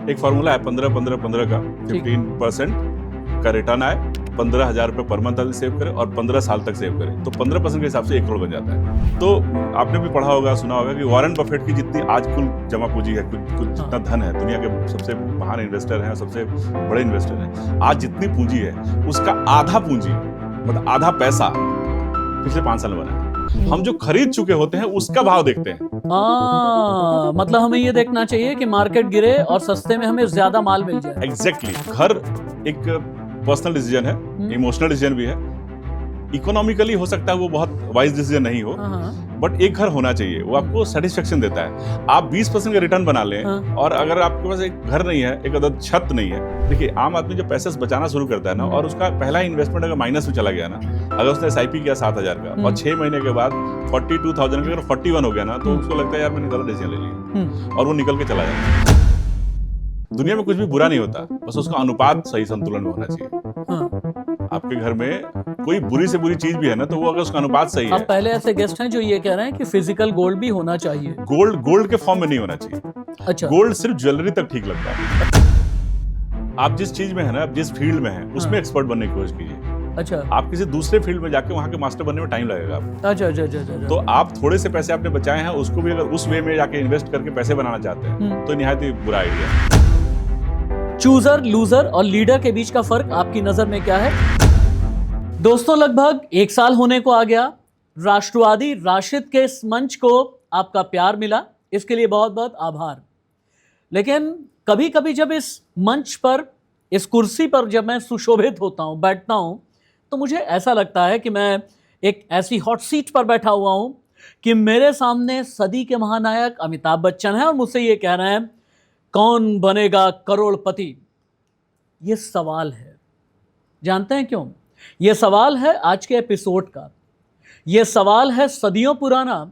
एक फॉर्मूला है 15-15-15 का, 15% का रिटर्न आए, 15,000 रुपये पर मंथ सेव करें और 15 साल तक सेव करें, तो 15% के हिसाब से 1 करोड़ बन जाता है। तो आपने भी पढ़ा होगा, सुना होगा कि वॉरेन बफेट की जितनी आज कुल जमा पूंजी है, कुल जितना धन है, दुनिया के सबसे महान इन्वेस्टर हैं, सबसे बड़े इन्वेस्टर हैं, आज जितनी पूंजी है उसका आधा पूंजी, मतलब आधा पैसा पिछले 5 साल में बना है। हम जो खरीद चुके होते हैं उसका भाव देखते हैं। मतलब हमें ये देखना चाहिए कि मार्केट गिरे और सस्ते में हमें ज्यादा माल मिल जाए। एग्जैक्टली। घर एक पर्सनल डिसीजन है, इमोशनल डिसीजन भी है, इकोनॉमिकली हो सकता है वो बहुत वाइज डिसीजन नहीं हो, बट एक घर होना चाहिए, वो आपको सेटिस्फेक्शन देता है। आप 20% का रिटर्न बना लें और अगर आपके पास एक घर नहीं है, एक अदद छत नहीं है, देखिए आम आदमी जब पैसे बचाना शुरू करता है ना और उसका पहला इन्वेस्टमेंट अगर माइनस में चला गया ना, अगर उसने SIP किया 7,000 का और 6 महीने के बाद 42,000 का अगर 41 हो गया ना, तो उसको लगता है यार मैंने गलत डिसीजन ले लिया और वो निकल के चला जाता है। दुनिया में कुछ भी बुरा नहीं होता, बस उसका अनुपात सही संतुलन में होना चाहिए। आपके घर में कोई बुरी से बुरी चीज भी है ना, तो वो अगर उसका अनुपात सही है। अब पहले ऐसे गेस्ट हैं जो ये कह रहे हैं कि फिजिकल गोल्ड भी होना चाहिए। गोल्ड के फॉर्म में नहीं होना चाहिए। अच्छा, गोल्ड सिर्फ ज्वेलरी तक ठीक लगता है। आप जिस चीज में है ना, आप जिस फील्ड में है, उसमें एक्सपर्ट बनने की कोशिश कीजिए। अच्छा, आप किसी दूसरे फील्ड में जाके वहां के मास्टर बनने में टाइम लगेगा आपको। अच्छा। तो आप थोड़े से पैसे आपने बचाए हैं, उसको भी अगर उस वे में जाके इन्वेस्ट करके पैसे बनाना चाहते हैं, तो निहायत ही बुरा आइडिया है। चूजर, लूजर और लीडर के बीच का फर्क आपकी नजर में क्या है? दोस्तों, लगभग 1 साल होने को आ गया। राष्ट्रवादी राशिद के इस मंच को आपका प्यार मिला, इसके लिए बहुत बहुत आभार। लेकिन कभी कभी जब इस मंच पर, इस कुर्सी पर जब मैं सुशोभित होता हूं, बैठता हूं, तो मुझे ऐसा लगता है कि मैं एक ऐसी हॉट सीट पर बैठा हुआ हूं कि मेरे सामने सदी के महानायक अमिताभ बच्चन हैं और मुझसे ये कह रहे हैं, कौन बनेगा करोड़पति? ये सवाल है। जानते हैं क्यों? ये सवाल है आज के एपिसोड का। ये सवाल है सदियों पुराना,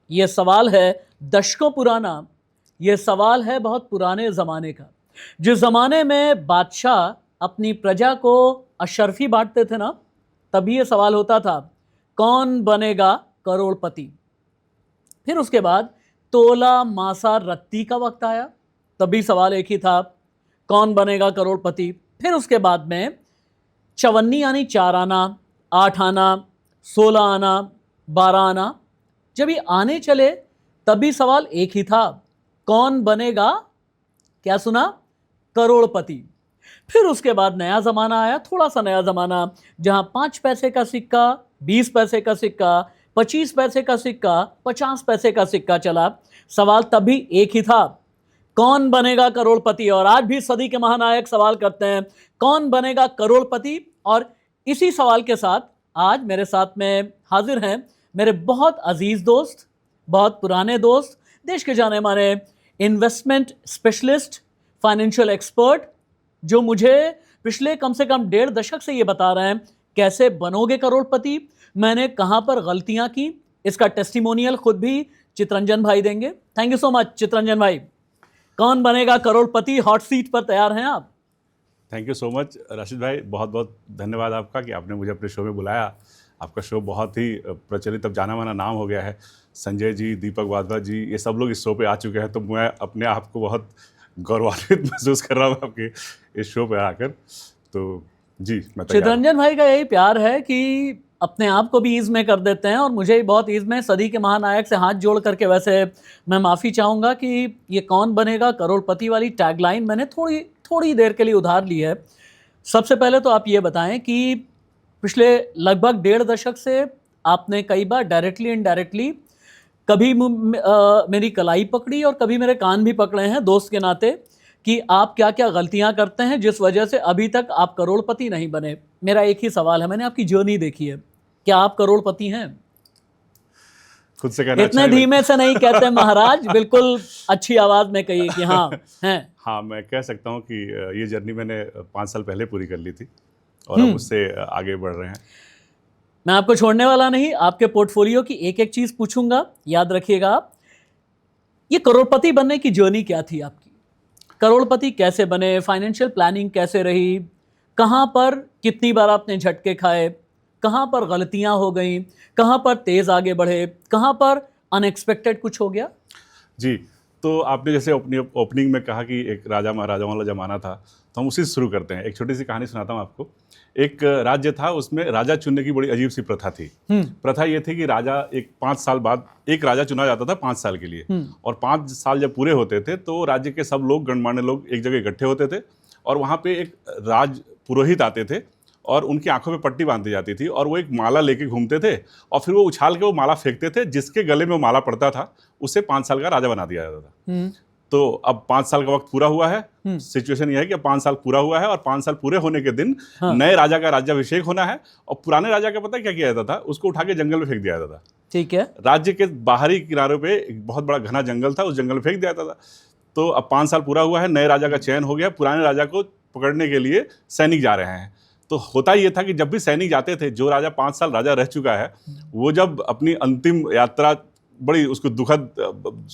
ये सवाल है दशकों पुराना, ये सवाल है बहुत पुराने ज़माने का। जिस ज़माने में बादशाह अपनी प्रजा को अशर्फी बांटते थे ना, तभी ये सवाल होता था, कौन बनेगा करोड़पति? फिर उसके बाद तोला मासा रत्ती का वक्त आया, तभी सवाल एक ही था, कौन बनेगा करोड़पति? फिर उसके बाद में चवन्नी यानी 4 आना, 8 आना, 16 आना, 12 आना, जब ये आने चले तभी सवाल एक ही था, कौन बनेगा, क्या सुना, करोड़पति? फिर उसके बाद नया ज़माना आया, थोड़ा सा नया ज़माना, जहां 5 पैसे का सिक्का, 20 पैसे का सिक्का, 25 पैसे का सिक्का, 50 पैसे का सिक्का चला। सवाल तभी एक ही था, कौन बनेगा करोड़पति? और आज भी सदी के महानायक सवाल करते हैं, कौन बनेगा करोड़पति? और इसी सवाल के साथ आज मेरे साथ में हाजिर हैं मेरे बहुत अजीज दोस्त, बहुत पुराने दोस्त, देश के जाने माने इन्वेस्टमेंट स्पेशलिस्ट, फाइनेंशियल एक्सपर्ट, जो मुझे पिछले कम से कम 1.5 दशक से ये बता रहे हैं, कैसे बनोगे करोड़पति, मैंने कहां पर गलतियां की, इसका टेस्टिमोनियल खुद भी चितरंजन भाई देंगे। Thank you so much Chittaranjan भाई। कौन बनेगा करोड़पति हॉट सीट पर तैयार हैं आप? Thank you so much Rashid भाई, बहुत बहुत धन्यवाद आपका कि आपने मुझे अपने शो में बुलाया। आपका शो बहुत ही प्रचलित, अब जाना माना नाम हो गया है। संजय जी, दीपक वाधवा जी, ये सब लोग इस शो पे आ चुके हैं, तो मैं अपने आप को बहुत गौरवान्वित महसूस कर रहा हूँ आपके इस शो पे आकर। तो जी, मैं चितरंजन भाई का यही प्यार है कि अपने आप को भी ईज़ में कर देते हैं और मुझे भी बहुत ईज़ में। सदी के महानायक से हाथ जोड़ करके वैसे मैं माफ़ी चाहूँगा कि ये कौन बनेगा करोड़पति वाली टैगलाइन मैंने थोड़ी देर के लिए उधार ली है। सबसे पहले तो आप ये बताएं कि पिछले लगभग 1.5 दशक से आपने कई बार डायरेक्टली इनडायरेक्टली कभी मेरी कलाई पकड़ी और कभी मेरे कान भी पकड़े हैं दोस्त के नाते, कि आप क्या क्या गलतियां करते हैं जिस वजह से अभी तक आप करोड़पति नहीं बने। मेरा एक ही सवाल है, मैंने आपकी जर्नी देखी है, क्या आप करोड़पति हैं? खुद से कहना इतने धीमे से नहीं कहते महाराज, बिल्कुल अच्छी आवाज में कहिए कि हाँ हैं। हाँ, मैं कह सकता हूँ कि ये जर्नी मैंने 5 साल पहले पूरी कर ली थी और अब उससे आगे बढ़ रहे हैं। मैं आपको छोड़ने वाला नहीं, आपके पोर्टफोलियो की एक एक चीज पूछूंगा, याद रखिएगा आप। ये करोड़पति बनने की जर्नी क्या थी आपकी? करोड़पति कैसे बने? फाइनेंशियल प्लानिंग कैसे रही? कहाँ पर कितनी बार आपने झटके खाए? कहाँ पर गलतियां हो गई? कहाँ पर तेज आगे बढ़े? कहाँ पर अनएक्सपेक्टेड कुछ हो गया? जी, तो आपने जैसे अपनी ओपनिंग में कहा कि एक राजा महाराजाओं वाला ज़माना था, तो हम उसी से शुरू करते हैं। एक छोटी सी कहानी सुनाता हूँ आपको। एक राज्य था, उसमें राजा चुनने की बड़ी अजीब सी प्रथा थी। प्रथा ये थी कि राजा 5 साल बाद एक राजा चुना जाता था 5 साल के लिए, और 5 साल जब पूरे होते थे तो राज्य के सब लोग, गणमान्य लोग एक जगह इकट्ठे होते थे, और वहाँ पे एक राज पुरोहित आते थे और उनकी आंखों में पट्टी बांधी जाती थी, और वो एक माला लेके घूमते थे, और फिर वो उछाल के वो माला फेंकते थे। जिसके गले में वो माला पड़ता था उसे 5 साल का राजा बना दिया जाता था। तो अब 5 साल का वक्त पूरा हुआ है। सिचुएशन ये है कि अब 5 साल पूरा हुआ है, और 5 साल पूरे होने के दिन नए राजा का राज्याभिषेक होना है। और पुराने राजा का पता है क्या किया जाता था? उसको उठा के जंगल में फेंक दिया जाता था। ठीक है। राज्य के बाहरी किनारों पे एक बहुत बड़ा घना जंगल था, उस जंगल में फेंक दिया जाता था। तो अब 5 साल पूरा हुआ है, नए राजा का चयन हो गया, पुराने राजा को पकड़ने के लिए सैनिक जा रहे हैं। तो होता ये था कि जब भी सैनिक जाते थे, जो राजा 5 साल राजा रह चुका है, वो जब अपनी अंतिम यात्रा, बड़ी उसको दुखद,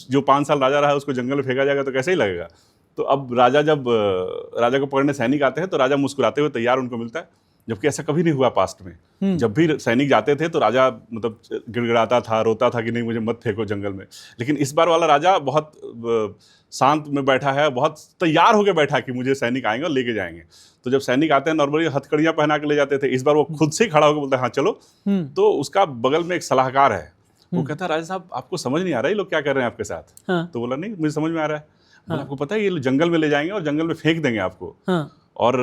जो 5 साल राजा रहा है उसको जंगल में फेंका जाएगा तो कैसे ही लगेगा। तो अब राजा, जब राजा को पकड़ने सैनिक आते हैं तो राजा मुस्कुराते हुए तैयार उनको मिलता है, जबकि ऐसा कभी नहीं हुआ पास्ट में। जब भी सैनिक जाते थे तो राजा मतलब गिड़गिड़ाता था, रोता था कि नहीं मुझे मत फेंको जंगल में। लेकिन इस बार वाला राजा बहुत शांत में बैठा है, बहुत तैयार होकर बैठा कि मुझे सैनिक आएंगे और लेके जाएंगे। तो जब सैनिक आते हैं नॉर्मली हथकड़ियाँ पहना के ले जाते थे, इस बार वो खुद से ही खड़ा होकर बोलता है हाँ चलो। तो उसका बगल में एक सलाहकार है, वो कहता है राजा साहब आपको समझ नहीं आ रहा है ये लोग क्या कर रहे हैं आपके साथ? हाँ। तो बोला नहीं मुझे समझ में आ रहा है। बोला आपको पता है ये जंगल में ले जाएंगे और जंगल में फेंक देंगे आपको। और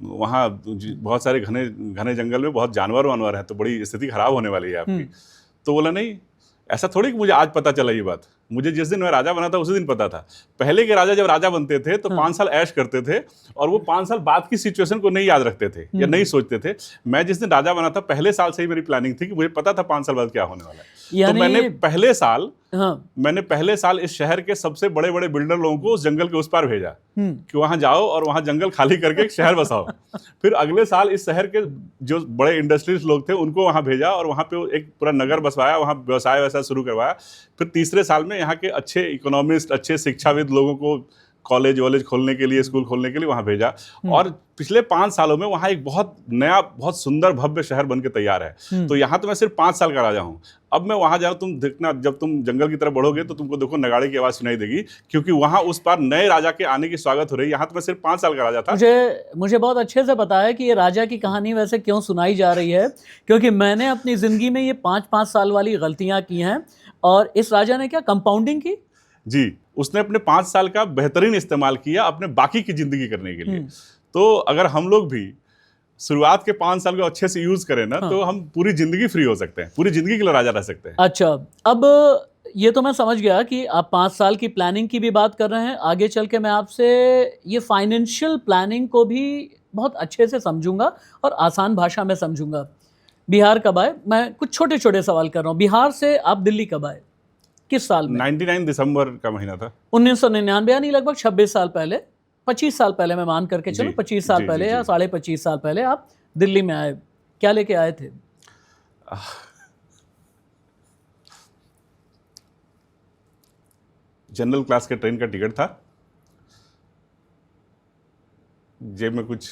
वहाँ बहुत सारे घने घने जंगल में बहुत जानवर वानवर हैं, तो बड़ी स्थिति खराब होने वाली है आपकी। तो बोला नहीं ऐसा थोड़ी कि मुझे आज पता चला ये बात, मुझे जिस दिन मैं राजा बना था उसी दिन पता था। पहले के राजा जब राजा बनते थे तो 5 साल ऐश करते थे, और वो 5 साल बाद की सिचुएशन को नहीं याद रखते थे या नहीं सोचते थे। मैं जिस दिन राजा बना था पहले साल से ही मेरी प्लानिंग थी कि मुझे पता था 5 साल बाद क्या होने वाला है। तो मैंने पहले साल इस शहर के सबसे बड़े बड़े बिल्डर लोगों को उस जंगल के उस पार भेजा कि वहां जाओ और वहां जंगल खाली करके एक शहर बसाओ। फिर अगले साल इस शहर के जो बड़े इंडस्ट्रियलिस्ट लोग थे उनको वहां भेजा और वहां पे एक पूरा नगर बसवाया, वहां व्यवसाय वैसा शुरू करवाया। फिर तीसरे साल में यहाँ के अच्छे इकोनॉमिस्ट, अच्छे शिक्षाविद लोगों को कॉलेज वॉलेज खोलने के लिए, स्कूल खोलने के लिए वहाँ भेजा। और पिछले 5 सालों में वहाँ एक बहुत नया, बहुत सुंदर भव्य शहर बन के तैयार है। तो यहाँ तो मैं सिर्फ 5 साल का राजा हूँ। अब मैं वहाँ जा रहा हूँ, तुम देखना जब तुम जंगल की तरफ बढ़ोगे तो तुमको देखो नगाड़े की आवाज़ सुनाई देगी, क्योंकि वहाँ उस पार नए राजा के आने की स्वागत हो रही है। यहाँ तो मैं सिर्फ 5 साल का राजा था। मुझे बहुत अच्छे से पता है कि ये राजा की कहानी वैसे क्यों सुनाई जा रही है, क्योंकि मैंने अपनी ज़िंदगी में ये 5-5 साल वाली गलतियाँ की हैं, और इस राजा ने क्या कंपाउंडिंग की जी, उसने अपने 5 साल का बेहतरीन इस्तेमाल किया अपने बाकी की जिंदगी करने के लिए। तो अगर हम लोग भी शुरुआत के 5 साल को अच्छे से यूज करें ना, तो हम पूरी जिंदगी फ्री हो सकते हैं, पूरी जिंदगी के लिए राजा रह सकते हैं। अच्छा, अब ये तो मैं समझ गया कि आप 5 साल की प्लानिंग की भी बात कर रहे हैं। आगे चल के मैं आपसे ये फाइनेंशियल प्लानिंग को भी बहुत अच्छे से समझूंगा और आसान भाषा में समझूंगा। बिहार कब आए? मैं कुछ छोटे छोटे सवाल कर रहा हूँ। बिहार से आप दिल्ली कब आए, किस साल में? 99 दिसंबर का महीना था, 1999, यानी लगभग 26 साल पहले, 25 साल पहले मैं मान करके चलो, 25 साल पहले या 25.5 साल पहले आप दिल्ली में आए। क्या लेके आए थे? जनरल क्लास के ट्रेन का टिकट था, जेब में कुछ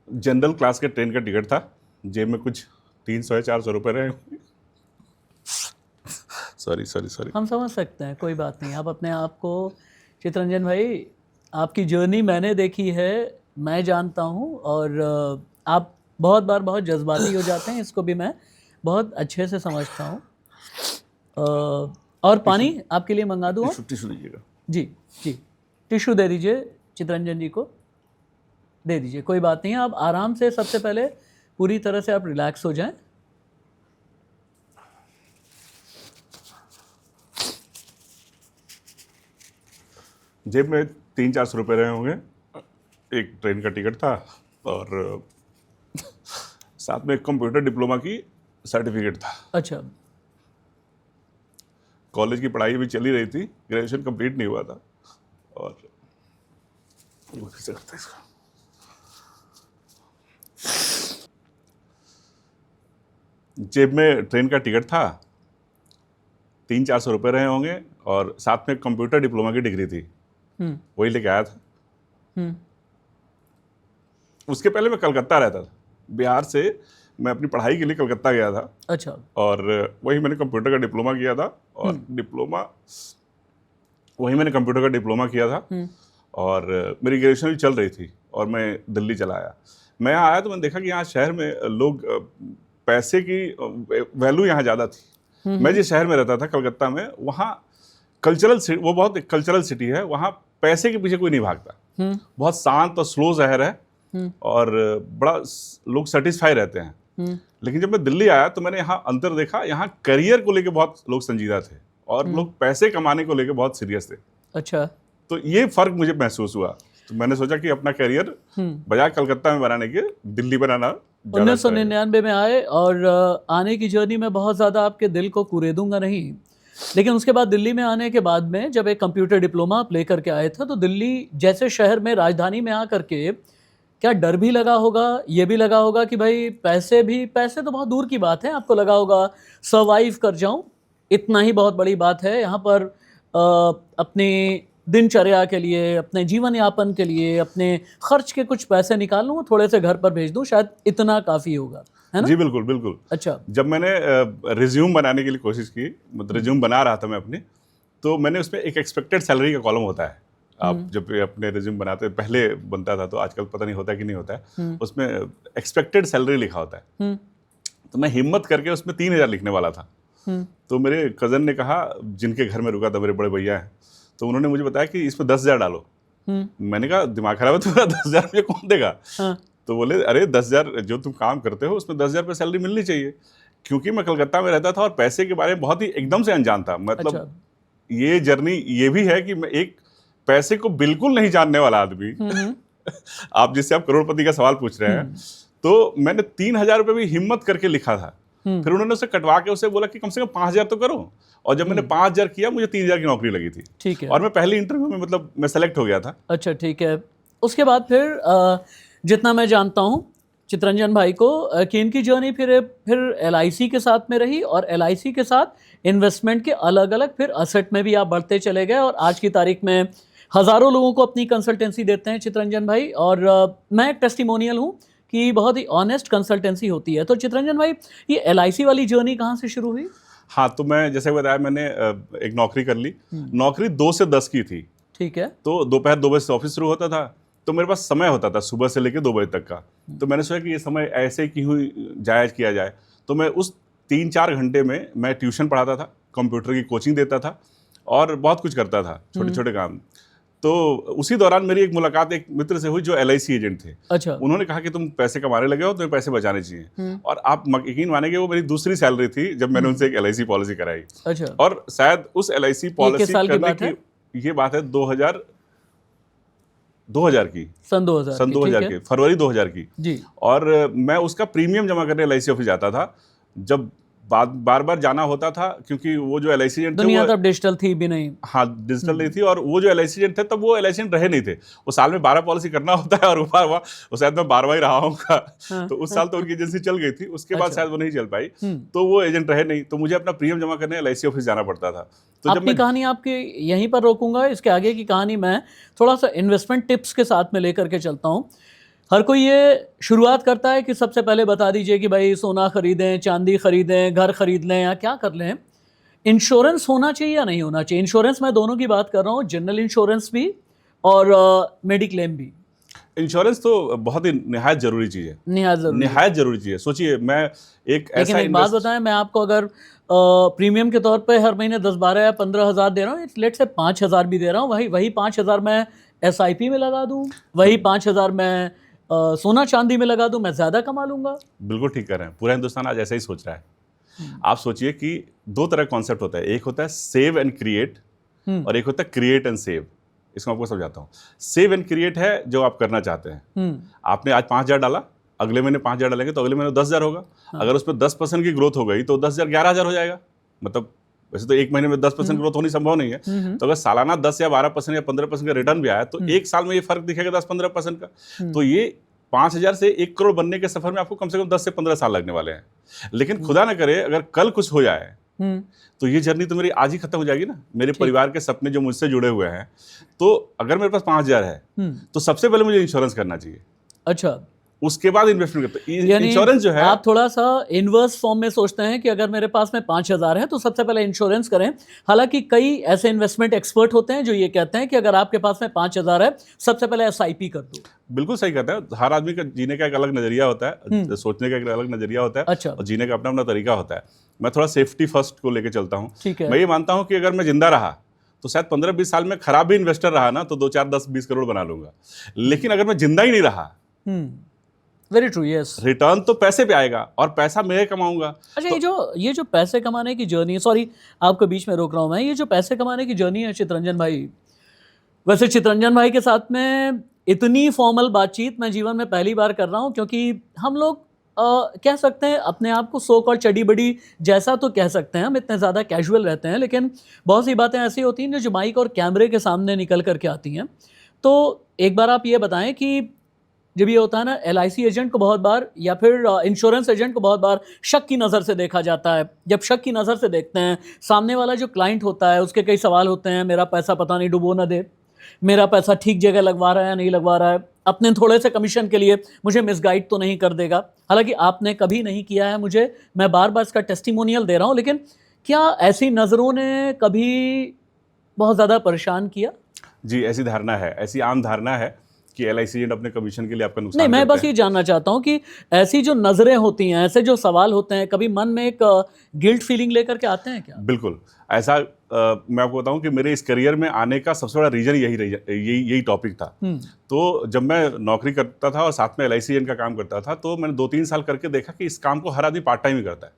जनरल क्लास के ट्रेन का टिकट था, जेब में कुछ 300 या 400 रुपए रहे। सॉरी। हम समझ सकते हैं, कोई बात नहीं। आप अपने आप को, चितरंजन भाई, आपकी जर्नी मैंने देखी है, मैं जानता हूँ, और आप बहुत बार बहुत जज्बाती हो जाते हैं, इसको भी मैं बहुत अच्छे से समझता हूँ। और पानी आपके लिए मंगा दूँ? टिश्यू दीजिएगा। जी, टिश्यू दे दीजिए, चितरंजन जी को दे दीजिए, कोई बात नहीं है। आप आराम से, सबसे पहले पूरी तरह से आप रिलैक्स हो जाएं। जेब में 300-400 रुपए रहे होंगे, एक ट्रेन का टिकट था, और साथ में एक कंप्यूटर डिप्लोमा की सर्टिफिकेट था। अच्छा, कॉलेज की पढ़ाई भी चली रही थी, ग्रेजुएशन कंप्लीट नहीं हुआ था, और इसका जेब में ट्रेन का टिकट था, 300-400 रुपये रहे होंगे, और साथ में कंप्यूटर डिप्लोमा की डिग्री थी, वही लेके आया था। उसके पहले मैं कलकत्ता रहता था, बिहार से मैं अपनी पढ़ाई के लिए कलकत्ता गया था। अच्छा। और वही मैंने कंप्यूटर का डिप्लोमा किया था, और वही मैंने कंप्यूटर का डिप्लोमा किया था, और मेरी ग्रेजुएशन भी चल रही थी, और मैं दिल्ली चला आया। मैं यहाँ आया तो मैंने देखा कि यहाँ शहर में लोग, पैसे की वैल्यू यहाँ ज़्यादा थी। मैं जिस शहर में रहता था कलकत्ता में, वहाँ वो बहुत कल्चरल सिटी है, वहाँ पैसे के पीछे कोई नहीं भागता, बहुत शांत और स्लो शहर है, और बड़ा लोग सेटिस्फाई रहते हैं। लेकिन जब मैं दिल्ली आया तो मैंने यहाँ अंतर देखा, यहाँ करियर को लेके बहुत लोग संजीदा थे, और लोग पैसे कमाने को लेके बहुत सीरियस थे। अच्छा। तो ये फर्क मुझे महसूस हुआ, तो मैंने सोचा कि अपना करियर बजाय कलकत्ता में बनाने के दिल्ली बनाना। 1999 में आए, और आने की जर्नी में बहुत ज़्यादा आपके दिल को कुरेदूंगा नहीं, लेकिन उसके बाद दिल्ली में आने के बाद में जब एक कंप्यूटर डिप्लोमा आप लेकर के आए थे, तो दिल्ली जैसे शहर में, राजधानी में आकर के क्या डर भी लगा होगा, ये भी लगा होगा कि भाई पैसे तो बहुत दूर की बात है, आपको लगा होगा सर्वाइव कर जाऊं, इतना ही बहुत बड़ी बात है, यहाँ पर अपनी दिनचर्या के लिए, अपने जीवन यापन के लिए, अपने खर्च के कुछ पैसे निकाल लूँ, थोड़े से घर पर भेज दूँ, शायद इतना काफ़ी होगा, है ना? जी बिल्कुल बिल्कुल। अच्छा। जब मैंने रिज्यूम बनाने के लिए कोशिश की, मतलब रिज्यूम बना रहा था मैं अपनी, तो मैंने उसमें एक एक्सपेक्टेड सैलरी का कॉलम होता है। आप जब अपने रिज्यूम बनाते, पहले बनता था, तो आजकल पता नहीं होता कि नहीं होता है, उसमें एक्सपेक्टेड सैलरी लिखा होता है। तो मैं हिम्मत करके उसमें 3000 लिखने वाला था। तो मेरे कज़न ने कहा, जिनके घर में रुका था, मेरे बड़े भैया हैं, तो उन्होंने मुझे बताया कि इसमें 10,000 डालो। मैंने कहा दिमाग खराब है तुम्हारा, 10,000 रुपये कौन देगा? तो बोले अरे 10,000 जो तुम काम करते हो उसमें 10,000 रुपये सैलरी मिलनी चाहिए। क्योंकि मैं कलकत्ता में रहता था और पैसे के बारे में बहुत ही एकदम से अनजान था। मतलब अच्छा। ये जर्नी ये भी है कि मैं एक पैसे को बिल्कुल नहीं जानने वाला आदमी आप जिससे आप करोड़पति का सवाल पूछ रहे हैं, तो मैंने 3,000 रुपये भी हिम्मत करके लिखा था। फिर उन्होंने उसे कटवा के उसे बोला कि कम से कम 5,000 तो करो, और जब मैंने 5,000 किया, मुझे 3,000 की नौकरी लगी थी। ठीक है। और मैं पहली इंटरव्यू में मतलब मैं सेलेक्ट हो गया था। अच्छा, ठीक है। उसके बाद फिर जितना मैं जानता हूँ चितरंजन भाई को, कि इनकी जर्नी फिर LIC के साथ में रही, और LIC के साथ इन्वेस्टमेंट के अलग अलग फिर असेट में भी आप बढ़ते चले गए, और आज की तारीख में हज़ारों लोगों को अपनी कंसल्टेंसी देते हैं चितरंजन भाई, और मैं एक टेस्टिमोनियल हूँ कि बहुत ही ऑनेस्ट कंसल्टेंसी होती है। तो चितरंजन भाई, ये LIC वाली जर्नी कहाँ से शुरू हुई? हाँ, तो मैं जैसे बताया, मैंने एक नौकरी कर ली। नौकरी 2 से 10 की थी। ठीक है। तो दोपहर 2 बजे से ऑफिस शुरू होता था, तो मेरे पास समय होता था सुबह से लेकर 2 बजे तक का। तो मैंने सोचा कि ये समय ऐसे क्यों जायज़ किया जाए। तो मैं उस 3-4 घंटे में मैं ट्यूशन पढ़ाता था, कंप्यूटर की कोचिंग देता था, और बहुत कुछ करता था, छोटे छोटे काम। तो उसी दौरान मेरी एक मुलाकात एक मित्र से हुई जो LIC एजेंट थे। अच्छा। उन्होंने कहा कि तुम पैसे कमाने लगे हो, तुम्हें पैसे बचाने चाहिए। और आप यकीन मानेंगे, वो मेरी दूसरी सैलरी थी जब मैंने उनसे एक LIC पॉलिसी कराई। अच्छा। और शायद उस LIC पॉलिसी साल की करने बात है? ये बात है 2000 की, सन 2000 की, फरवरी 2000 की जी। और मैं उसका प्रीमियम जमा करने LIC ऑफिस जाता था। जब बार बार जाना होता था, क्योंकि वो जो LIC एजेंट थे, दुनिया तब डिजिटल थी भी नहीं। हाँ, डिजिटल नहीं थी। और वो जो LIC एजेंट थे, तब वो LIC एजेंट रहे नहीं थे। वो साल में 12 पॉलिसी करना होता है, और वो शायद मैं 12वां ही रहा हूँगा। तो उस साल तो उनकी एजेंसी चल गई थी, उसके बाद शायद वो नहीं चल पाई, तो वो एजेंट रहे नहीं। तो मुझे अपना प्रीमियम जमा करने LIC ऑफिस जाना पड़ता था। तो जब अपनी कहानी आपकी यहीं पर रोकूंगा, इसके आगे की कहानी मैं थोड़ा सा इन्वेस्टमेंट टिप्स के साथ में लेकर के चलता हूँ। हर कोई ये शुरुआत करता है कि सबसे पहले बता दीजिए कि भाई सोना खरीदें, चांदी खरीदें, घर खरीद लें, या क्या कर लें। इंश्योरेंस होना चाहिए या नहीं होना चाहिए? इंश्योरेंस मैं दोनों की बात कर रहा हूँ, जनरल इंश्योरेंस भी और मेडिक्लेम भी। इंश्योरेंस तो बहुत ही निहायत जरूरी चीज़ है, निहायत जरूरी चीज़ है। सोचिए, मैं एक ऐसा, लेकिन एक बात बताएं, मैं आपको अगर प्रीमियम के तौर पे हर महीने 10, 12 या 15 हज़ार दे रहा हूँ, लेट से 5,000 भी दे रहा हूँ, वही 5,000 मैं SIP में लगा दूँ, वही 5,000 मैं सोना चांदी में लगा दूं, मैं ज्यादा कमा लूंगा। बिल्कुल ठीक कर रहे हैं। पूरा हिंदुस्तान आज ऐसा ही सोच रहा है। आप सोचिए कि 2 तरह का कॉन्सेप्ट होता है, एक होता है सेव एंड क्रिएट, और एक होता है क्रिएट एंड सेव। इसको आपको समझाता हूँ। सेव एंड क्रिएट है जो आप करना चाहते हैं। आपने आज 5,000 डाला, अगले महीने 5,000 डालेंगे तो अगले महीने 10,000 होगा। अगर उसमें 10% की ग्रोथ हो गई तो 10,000 11,000 हो जाएगा। मतलब वैसे तो एक महीने में 10% ग्रोथ होनी संभव नहीं है। तो अगर सालाना 10 या 12% या 15% का रिटर्न भी आया, तो एक साल में ये फर्क दिखेगा 10-15% का। तो ये 5,000 से 1 करोड़ बनने के सफर में आपको कम से कम 10 से 15 साल लगने वाले हैं। लेकिन खुदा न करे, अगर कल कुछ हो जाए तो ये जर्नी तो मेरी आज ही खत्म हो जाएगी ना। मेरे परिवार के सपने जो मुझसे जुड़े हुए हैं, तो अगर मेरे पास 5,000 है तो सबसे पहले मुझे इंश्योरेंस करना चाहिए। अच्छा, उसके बाद इन्वेस्टमेंट करते। यानी इंश्योरेंस जो है, आप थोड़ा सा इनवर्स फॉर्म में सोचते हैं कि अगर मेरे पास में 5,000 है तो सबसे पहले इंश्योरेंस करें। हालांकि कई ऐसे इन्वेस्टमेंट एक्सपर्ट होते हैं जो ये कहते हैं कि अगर आपके पास में 5,000 है सबसे पहले SIP कर दो। बिल्कुल सही कहता है। हर आदमी का जीने का एक अलग नजरिया होता है, सोचने का एक अलग नजरिया होता है। अच्छा। और जीने का अपना अपना तरीका होता है। मैं थोड़ा सेफ्टी फर्स्ट को लेकर चलता हूँ। ठीक है। मैं ये मानता हूँ कि अगर मैं जिंदा रहा तो शायद 15-20 साल में खराब भी इन्वेस्टर रहा ना तो 2-4-10-20 करोड़ बना लूंगा। लेकिन अगर मैं जिंदा ही नहीं रहा, वेरी ट्रू, यस, रिटर्न तो पैसे पे आएगा और पैसा मैं कमाऊंगा। अच्छा, ये जो पैसे कमाने की जर्नी है, सॉरी आपको बीच में रोक रहा हूं मैं, ये जो पैसे कमाने की जर्नी है चितरंजन भाई, वैसे चितरंजन भाई के साथ में इतनी फॉर्मल बातचीत मैं जीवन में पहली बार कर रहा हूं, क्योंकि हम लोग कह सकते हैं अपने आप को सो कॉल्ड चडी बड़ी जैसा तो कह सकते हैं, हम इतने ज़्यादा कैजुअल रहते हैं, लेकिन बहुत सी बातें ऐसी होती हैं जो माइक और कैमरे के सामने निकल करके आती हैं। तो एक बार आप ये बताएं कि जब ये होता है ना, LIC एजेंट को बहुत बार या फिर इंश्योरेंस एजेंट को बहुत बार शक की नज़र से देखा जाता है। जब शक की नज़र से देखते हैं, सामने वाला जो क्लाइंट होता है उसके कई सवाल होते हैं, मेरा पैसा पता नहीं डुबो ना दे, मेरा पैसा ठीक जगह लगवा रहा है या नहीं लगवा रहा है, अपने थोड़े से कमीशन के लिए मुझे मिसगाइड तो नहीं कर देगा। हालांकि आपने कभी नहीं किया है, मुझे, मैं बार बार इसका टेस्टिमोनियल दे रहा हूँ, लेकिन क्या ऐसी नज़रों ने कभी बहुत ज़्यादा परेशान किया? जी, ऐसी धारणा है, ऐसी आम धारणा है कि LIC एजेंट अपने कमीशन के लिए आपका नुकसान नहीं, मैं करते बस ये जानना चाहता हूँ कि ऐसी जो नज़रें होती हैं, ऐसे जो सवाल होते हैं, कभी मन में एक गिल्ट फीलिंग लेकर के आते हैं क्या? बिल्कुल ऐसा। मैं आपको बताऊं कि मेरे इस करियर में आने का सबसे बड़ा रीजन यही टॉपिक था। तो जब मैं नौकरी करता था और साथ में LIC एजेंट का काम करता था, तो मैंने 2-3 साल करके देखा कि इस काम को हर आदमी पार्ट टाइम ही करता है।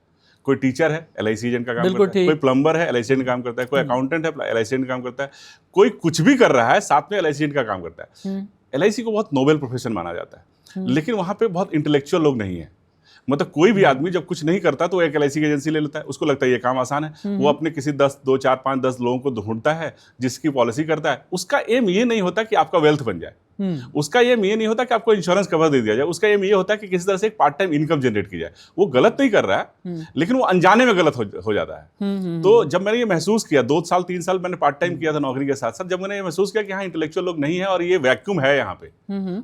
कोई टीचर है, LIC एजेंट का काम करता है, कोई प्लम्बर है, LIC एजेंट काम करता है, कोई अकाउंटेंट है, LIC एजेंट काम करता है, कोई कुछ भी कर रहा है साथ में LIC एजेंट का काम करता है। LIC को बहुत नोबेल प्रोफेशन माना जाता है, लेकिन वहां पे बहुत इंटेलेक्चुअल लोग नहीं है। मतलब कोई भी आदमी जब कुछ नहीं करता तो एक LIC की एजेंसी ले लेता है, उसको लगता है ये काम आसान है। वो अपने किसी 2, 4, 5, 10 लोगों को ढूंढता है जिसकी पॉलिसी करता है। उसका एम ये नहीं होता कि आपका वेल्थ बन जाए, उसका एम ये नहीं होता कि आपको इंश्योरेंस कवर दे दिया जाए, उसका एम ये होता है कि किसी तरह से एक पार्ट टाइम इनकम जनरेट की जाए। वो गलत नहीं कर रहा है, लेकिन वो अनजाने में गलत हो जाता है। तो जब मैंने ये महसूस किया, 2 साल 3 साल मैंने पार्ट टाइम किया था नौकरी के साथ साथ, जब मैंने ये महसूस किया कि हाँ, इंटेलेक्चुअल लोग नहीं है और ये वैक्यूम है यहाँ पे,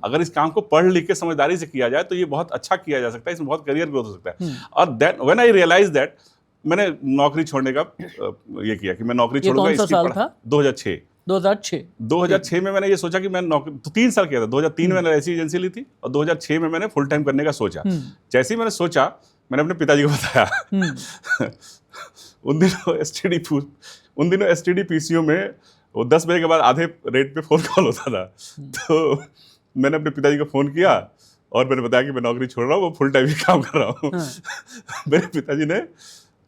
अगर इस काम को पढ़ लिख के समझदारी से किया जाए तो ये बहुत अच्छा किया जा सकता है, इसमें बहुत करियर ग्रोथ हो सकता है। और then when I realize that, मैंने नौकरी छोड़ने का ये किया कि मैं नौकरी छोड़ूंगा। कौन सा साल था? 2006 में मैंने ये सोचा कि मैं नौकरी तो 3 साल किया था। 2003 में मैंने ऐसी एजेंसी ली थी और 2006 में मैंने फुल टाइम करने का सोचा। जैसे ही मैंने सोचा, मैंने अपने पिताजी को बताया। उन दिनों STD PCO में वो 10 बजे के बाद आधे रेट पे फोन कॉल होता था। तो मैंने अपने पिताजी को फोन किया और मैंने बताया कि मैं नौकरी छोड़ रहा हूँ, वो फुल टाइम ही काम कर रहा हूँ। मेरे पिताजी ने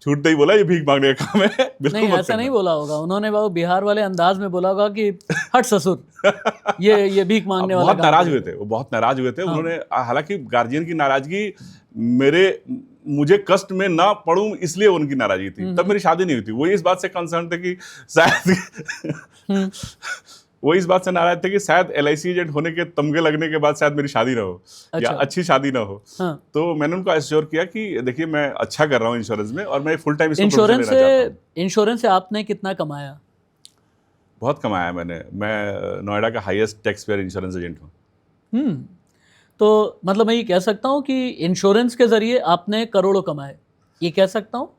छूटते ही बोला ये भीख मांगने का काम है। नहीं, ऐसा नहीं बोला होगा उन्होंने, वो बिहार वाले अंदाज में बोला होगा कि हट ससुर, ये भीख मांगने वाला। बहुत नाराज हुए थे वो, बहुत नाराज हुए थे। उन्होंने, हालांकि गार्जियन की नाराजगी मुझे कष्ट में ना पड़ूं इसलिए उनकी नाराजगी थी। तब मेरी शादी नहीं हुई थी। वो इस बात से कंसर्न थे कि शायद वो इस बात से नाराज थे कि शायद LIC एजेंट होने के तमगे लगने के बाद शायद मेरी शादी ना हो, या अच्छी शादी ना हो। तो मैंने उनको एश्योर किया कि देखिए मैं अच्छा कर रहा हूँ इंश्योरेंस में और मैं फुल टाइम इंश्योरेंस से आपने कितना कमाया? बहुत कमाया मैंने। मैं नोएडा का highest tax payer insurance agent हूँ। तो मतलब मैं ये कह सकता हूँ कि इंश्योरेंस के जरिए आपने करोड़ों कमाए, ये कह सकता हूँ?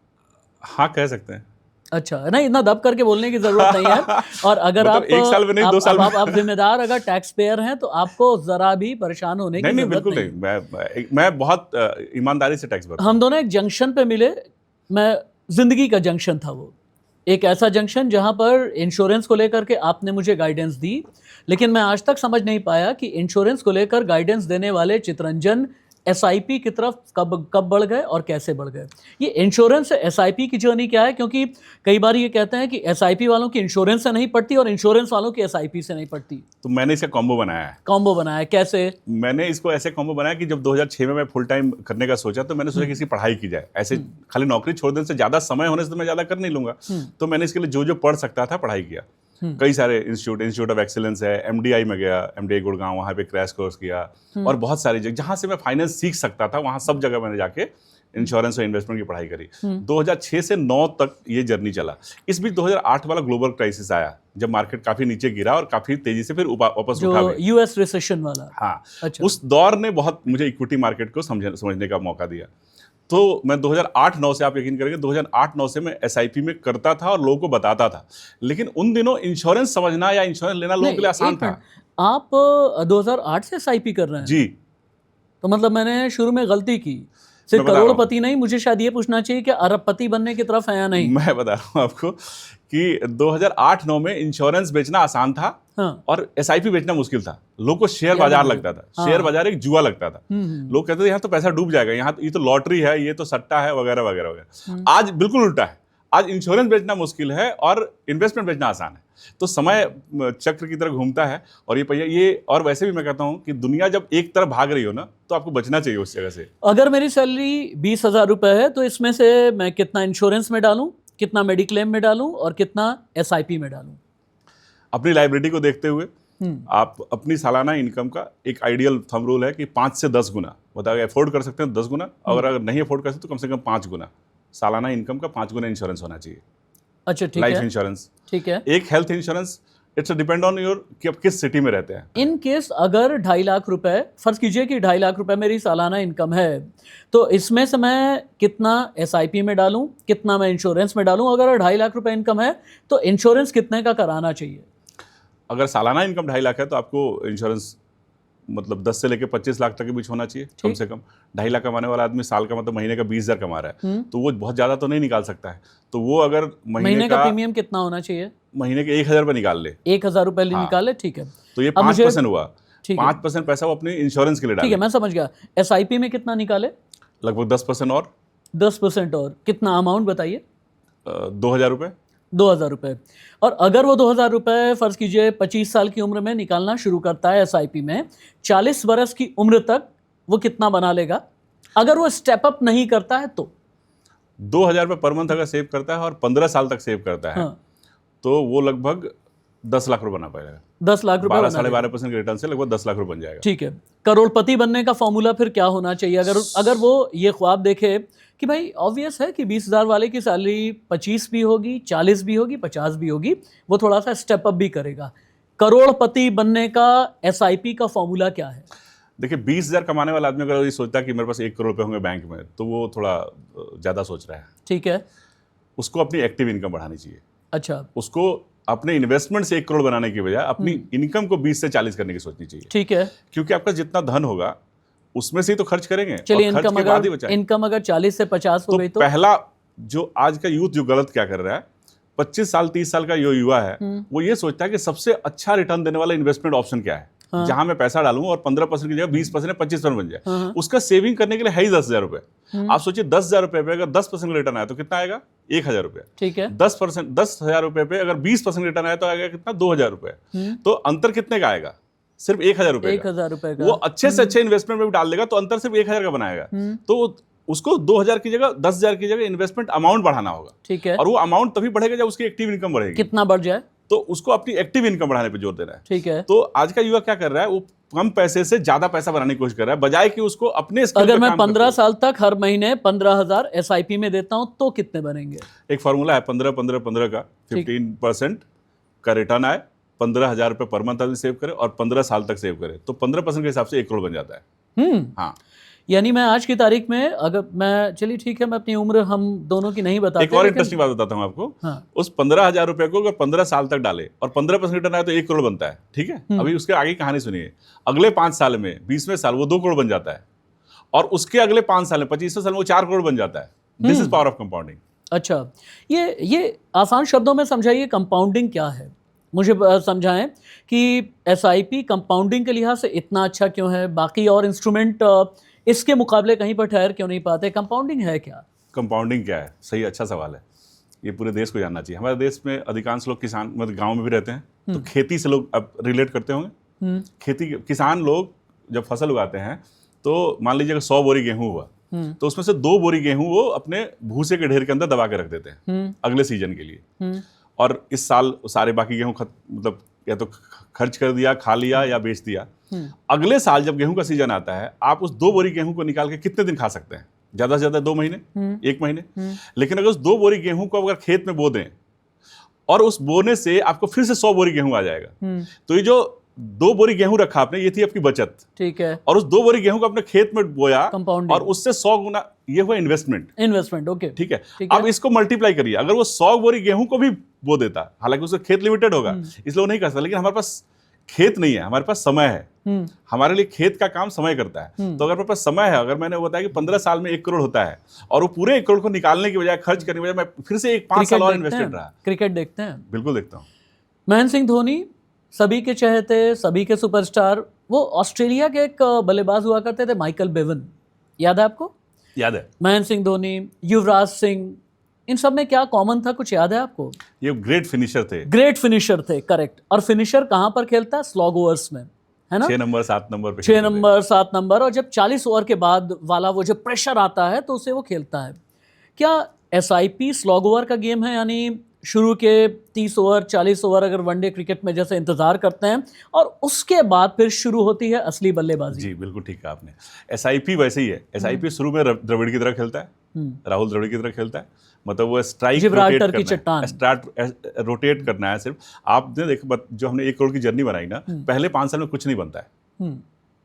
हाँ, कह सकते हैं। अच्छा, नहीं, इतना दब करके बोलने की जरूरत नहीं है। और अगर मतलब आप 1 साल में नहीं, 2 साल में आप जिम्मेदार अगर टैक्स पेयर हैं तो आपको जरा भी परेशान होने की नहीं, जरूरत बिल्कुल नहीं। मैं बहुत ईमानदारी से टैक्स भरता हूं। हम दोनों एक जंक्शन पे मिले, मैं जिंदगी का जंक्शन था वो, एक ऐसा जंक्शन जहां पर इंश्योरेंस को लेकर के आपने मुझे गाइडेंस दी, लेकिन मैं आज तक समझ नहीं पाया कि इंश्योरेंस को लेकर गाइडेंस देने वाले चितरंजन SIP की तरफ कब बढ़ गए और कैसे बढ़ गए। ये इंश्योरेंस से SIP की जर्नी क्या है? क्योंकि कई बार ये कहते हैं कि SIP वालों की इंश्योरेंस से नहीं पड़ती और इंश्योरेंस वालों की SIP से नहीं पड़ती। तो मैंने इसका कॉम्बो बनाया है। कॉम्बो बनाया कैसे? मैंने इसको ऐसे कॉम्बो बनाया कि जब 2006 में मैं फुल टाइम करने का सोचा तो मैंने सोचा कि इसकी पढ़ाई की जाए। ऐसे खाली नौकरी छोड़ देने से, ज़्यादा समय होने से तो मैं ज़्यादा कर नहीं लूंगा। तो मैंने इसके लिए जो पढ़ सकता था पढ़ाई किया। कई सारे इंस्टीट्यूट ऑफ एक्सीलेंस है, MDI में गया, MDI गुड़गांव, वहाँ पे क्रैश कोर्स किया, और बहुत सारी जगह जहाँ से मैं फाइनेंस सीख सकता था वहाँ सब जगह मैंने जाके इंश्योरेंस और इन्वेस्टमेंट की पढ़ाई करी। 2006 से 9 तक ये जर्नी चला। इस बीच 2008 वाला ग्लोबल क्राइसिस आया, जब मार्केट काफी नीचे गिरा और काफी तेजी से फिर वापस उठा जो यूएस रिसेशन वाला। हाँ, अच्छा। उस दौर ने बहुत मुझे इक्विटी मार्केट को समझने का मौका दिया। तो मैं 2008-9 से, आप यकीन करेंगे, 2008-9 से मैं एसआईपी में करता था और लोगों को बताता था। लेकिन उन दिनों इंश्योरेंस समझना या इंश्योरेंस लेना लोगों के लिए आसान था। आप 2008 से एसआईपी कर रहे हैं? जी। तो मतलब मैंने शुरू में गलती की, सिर्फ करोड़पति नहीं, मुझे शायद ये पूछना चाहिए कि अरबपति बनने की तरफ है या नहीं। मैं बता रहा हूँ आपको कि 2008-9 में इंश्योरेंस बेचना आसान था। हाँ। और एसआईपी बेचना मुश्किल था। लोगों को शेयर बाजार लगता था। हाँ। शेयर बाजार एक जुआ लगता था। लोग कहते थे यहाँ तो पैसा डूब जाएगा, यहाँ ये तो लॉटरी है, ये तो सट्टा है, वगैरह वगैरह वगैरह। आज बिल्कुल उल्टा है। आज इंश्योरेंस बेचना मुश्किल है और इन्वेस्टमेंट बेचना आसान है। तो समय चक्र की तरह घूमता है और ये पहिया ये। और वैसे भी मैं कहता हूँ कि दुनिया जब एक तरफ भाग रही हो ना, तो आपको बचना चाहिए उस जगह से। अगर मेरी सैलरी 20,000 रुपए है तो इसमें से मैं कितना इंश्योरेंस में डालूं, कितना मेडिक्लेम में डालूं और कितना एसआईपी में डालूं? अपनी लाइबिलिटी को देखते हुए आप अपनी सालाना इनकम का एक आइडियल थंब रूल है कि 5 से 10 गुना, बताओ अफोर्ड कर सकते हैं 10 गुना, अगर नहीं अफोर्ड कर सकते तो कम से कम 5 गुना सालाना इनकम का 5 गुना इंश्योरेंस होना चाहिए। अच्छा, ठीक है। लाइफ इंश्योरेंस, ठीक है। एक health insurance, it's depend on your कि आप किस सिटी में रहते हैं। इन केस अगर 2.5 लाख रुपए, फर्ज कीजिए कि 2.5 लाख रुपए मेरी सालाना इनकम है, तो इसमें से मैं कितना एसआईपी में डालूं, कितना मैं इंश्योरेंस में डालूं? अगर 2.5 लाख रुपए इनकम है तो इंश्योरेंस कितने का कराना चाहिए? अगर सालाना इनकम 2.5 लाख है तो आपको इंश्योरेंस मतलब 10 से लेकर 25 लाख तक के बीच होना चाहिए कम से कम। 2.5 लाख कमाने वाला आदमी साल का मतलब महीने का 20,000 कमा रहा है, तो वो बहुत ज़्यादा तो नहीं निकाल सकता है। तो वो अगर महीने का प्रीमियम कितना होना चाहिए? महीने के 1,000 रुपये निकाल ले, 1,000 रुपये निकाले, ठीक है। तो ये 5% हुआ। ठीक है, 5% पैसा वो अपने इंश्योरेंस के लिए डाले। ठीक है, मैं समझ गया। एसआईपी में कितना निकाले? लगभग 10% और 10% और कितना अमाउंट बताइए? 2,000 रुपये। 2,000 रुपये। और अगर वो 2,000 रुपये फर्ज कीजिए 25 साल की उम्र में निकालना शुरू करता है एसआईपी में, 40 वर्ष की उम्र तक वो कितना बना लेगा? अगर वो स्टेप अप नहीं करता है तो 2,000 रुपये पर मंथ अगर सेव करता है और 15 साल तक सेव करता है, हाँ, तो वो लगभग 10 लाख रुपये बना पाएगा। 10 लाख रुपए 12-12.5% के रिटर्न से लगभग 10 लाख रुपये बन जाएगा। ठीक है। करोड़पति बनने का फॉर्मूला फिर क्या होना चाहिए? अगर वो ये ख्वाब देखे कि भाई ऑब्वियस है कि 20,000 वाले की सैलरी 25 भी होगी, 40 भी होगी, 50 भी होगी, वो थोड़ा सा स्टेप अप भी करेगा। करोड़पति बनने का एसआईपी का फॉर्मूला क्या है? देखिए, 20,000 कमाने वाला आदमी अगर ये सोचता है कि मेरे पास 1 करोड़ रुपए होंगे बैंक में, तो वो थोड़ा ज़्यादा सोच रहा है। ठीक है। उसको अपनी एक्टिव इनकम बढ़ानी चाहिए। अच्छा। उसको अपने इन्वेस्टमेंट से 1 करोड़ बनाने की बजाय अपनी इनकम को 20 से 40 करने की सोचनी चाहिए। ठीक है। क्योंकि आपका जितना धन होगा उसमें से ही तो खर्च करेंगे। चलिए, इनकम अगर 40 से 50 हो गई तो पहला जो आज का यूथ जो गलत क्या कर रहा है, 25 साल 30 साल का जो युवा है, वो ये सोचता है कि सबसे अच्छा रिटर्न देने वाला इन्वेस्टमेंट ऑप्शन क्या है, जहां मैं पैसा डालूं और 15% की जगह 20% या 25% बन जाए। उसका सेविंग करने के लिए है ही 10,000 रुपए। आप सोचिए 10,000 रुपए पे अगर 10% रिटर्न आया तो कितना आएगा? 1,000 रुपए। ठीक है। 10,000 रुपए पे अगर 20% रिटर्न आया तो आएगा कितना? 2,000 रुपए। तो अंतर कितने का आएगा? सिर्फ 1,000 रुपए। 1,000 रुपए का। वो अच्छे से अच्छे इन्वेस्टमेंट में भी डाल देगा तो अंतर सिर्फ 1,000 का बनाएगा। तो उसको 2,000 की जगह 10,000 की जगह इन्वेस्टमेंट अमाउंट बढ़ाना होगा। ठीक है। और वो अमाउंट तभी बढ़ेगा जब उसकी एक्टिव इनकम बढ़ेगी। कितना बढ़ जाए? तो उसको अपनी एक्टिव इनकम बढ़ाने पे जोर देना है। ठीक है। तो आज का युवा क्या कर रहा है, वो कम पैसे से ज्यादा पैसा बनाने की कोशिश कर रहा है, बजाय कि उसको अपने अगर मैं 15 साल तक हर महीने 15,000 एसआईपी में देता हूं तो कितने बनेंगे? एक फॉर्मूला है 15-15-15 का। 15% का रिटर्न आए, 15,000 रुपए पर मंथ आदमी सेव करे और 15 साल तक सेव करे, तो 15% के हिसाब से 1 करोड़ बन जाता है। हाँ, यानी मैं आज की तारीख में अगर मैं, चलिए ठीक है, मैं अपनी उम्र हम दोनों की नहीं बताते। एक और इंटरेस्टिंग बात बताता हूँ आपको। हाँ। उस 15,000 रुपए को अगर 15 साल तक डाले और 15% रिटर्न आए तो 1 करोड़ बनता है। ठीक है। अभी उसके आगे की कहानी सुनिए। अगले 5 साल में, 20वें साल वो 2 करोड़ बन जाता है और उसके अगले 5 साल में, 25वें साल में वो 4 करोड़ बन जाता है। This is power of compounding. अच्छा, ये आसान शब्दों में समझाइए, कंपाउंडिंग क्या है? मुझे समझाएं कि एसआईपी कंपाउंडिंग के लिहाज से इतना अच्छा क्यों है, बाकी और इंस्ट्रूमेंट इसके मुकाबले कहीं पर ठहर क्यों नहीं पाते? कंपाउंडिंग है क्या? कंपाउंडिंग क्या है? सही, अच्छा सवाल है। ये पूरे देश को जानना चाहिए। हमारे देश में अधिकांश लोग किसान, मतलब गांव में भी रहते हैं, तो खेती से लोग अब रिलेट करते होंगे। खेती, किसान लोग जब फसल उगाते हैं तो मान लीजिए अगर 100 बोरी गेहूं हुआ, तो उसमें से 2 बोरी गेहूं वो अपने भूसे के ढेर के अंदर दबा के रख देते हैं अगले सीजन के लिए। और इस साल सारे बाकी गेहूं मतलब या तो खर्च कर दिया, खा लिया या बेच दिया। अगले साल जब गेहूं का सीजन आता है, आप उस 2 बोरी गेहूं को निकाल के कितने दिन खा सकते हैं? ज्यादा से ज्यादा 2 महीने, 1 महीने। लेकिन अगर उस 2 बोरी गेहूं को अगर खेत में बो दें और उस बोने से आपको फिर से 100 बोरी गेहूं आ जाएगा, तो ये जो 2 बोरी गेहूं रखा आपने, ये थी आपकी बचत। ठीक है। और उस 2 बोरी गेहूं को अपने खेत में बोया कंपाउंडिंग, और उससे 100 गुना, ये हुआ इन्वेस्टमेंट। ओके, ठीक है। अब इसको मल्टीप्लाई करिए, अगर वो 100 बोरी गेहूं को भी बो देता, हालांकि उसका खेत लिमिटेड होगा इसलिए वो नहीं कर सकता, लेकिन हमारे पास खेत नहीं है, हमारे पास समय है। हमारे लिए खेत का काम समय करता है। तो अगर मेरे पास समय है, अगर मैंने बताया कि 15 साल में 1 करोड़ होता है और वो पूरे 1 करोड़ को निकालने की बजाय, खर्च करने की बजाय मैं फिर से 5 साल और इन्वेस्टेड रहा। क्रिकेट देखते हैं? बिल्कुल देखता हूँ। महेंद्र सिंह धोनी सभी के चहेते, सभी के सुपरस्टार, वो ऑस्ट्रेलिया के एक बल्लेबाज हुआ करते थे, माइकल बेवन, याद है आपको? याद है। महेंद्र सिंह धोनी, युवराज सिंह, इन सब में क्या कॉमन था, कुछ याद है आपको? ये ग्रेट फिनिशर थे, करेक्ट। और फिनिशर कहाँ पर खेलता है? स्लॉग ओवर्स में, है ना? 6 नंबर 7 नंबर पे 6 नंबर 7 नंबर, और जब 40 ओवर के बाद वाला वो जब प्रेशर आता है तो उसे वो खेलता है। क्या SIP स्लॉग ओवर का गेम है, यानी शुरू के 30 ओवर 40 ओवर अगर वनडे क्रिकेट में जैसे इंतजार करते हैं और उसके बाद फिर शुरू होती है असली बल्लेबाजी? जी बिल्कुल ठीक कहा आपने। SIP वैसे ही है। SIP शुरू में द्रविड़ की तरह खेलता है, राहुल द्रविड़ की तरह खेलता है। मतलब वो स्ट्राइक रोटेट करना है सिर्फ। आपने देखो, जो हमने 1 करोड़ की जर्नी बनाई ना, पहले 5 साल में कुछ नहीं बनता है।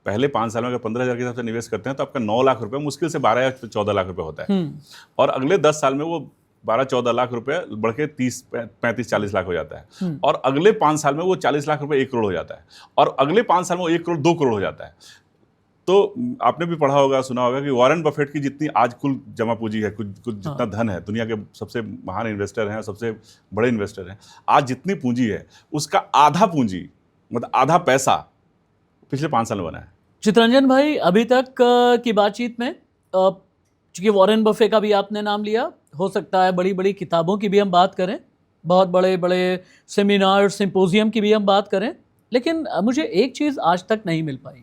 पहले 5 साल में अगर 15,000 के हिसाब से निवेश करते हैं तो आपका 9 लाख रुपए मुश्किल से 12 या 14 लाख रुपए होता है। और अगले 10 साल में वो 12-14 लाख रुपए बढ़ के 30-35-40 लाख हो जाता है। और अगले 5 साल में वो 40 लाख रुपए 1 करोड़ हो जाता है। और अगले 5 साल में वो 1 करोड़ 2 करोड़ हो जाता है। तो आपने भी पढ़ा होगा, सुना होगा कि वॉरेन बफेट की जितनी आज कुल जमा पूंजी है, कुछ जितना धन है, दुनिया के सबसे महान इन्वेस्टर हैं, सबसे बड़े इन्वेस्टर हैं, आज जितनी पूंजी है उसका आधा पूंजी, मतलब आधा पैसा पिछले 5 साल में बना है। चितरंजन भाई, अभी तक की बातचीत में चूंकि वॉरेन बफे का भी आपने नाम लिया, हो सकता है बड़ी बड़ी किताबों की भी हम बात करें, बहुत बड़े बड़े सेमिनार सिंपोजियम की भी हम बात करें, लेकिन मुझे एक चीज़ आज तक नहीं मिल पाई,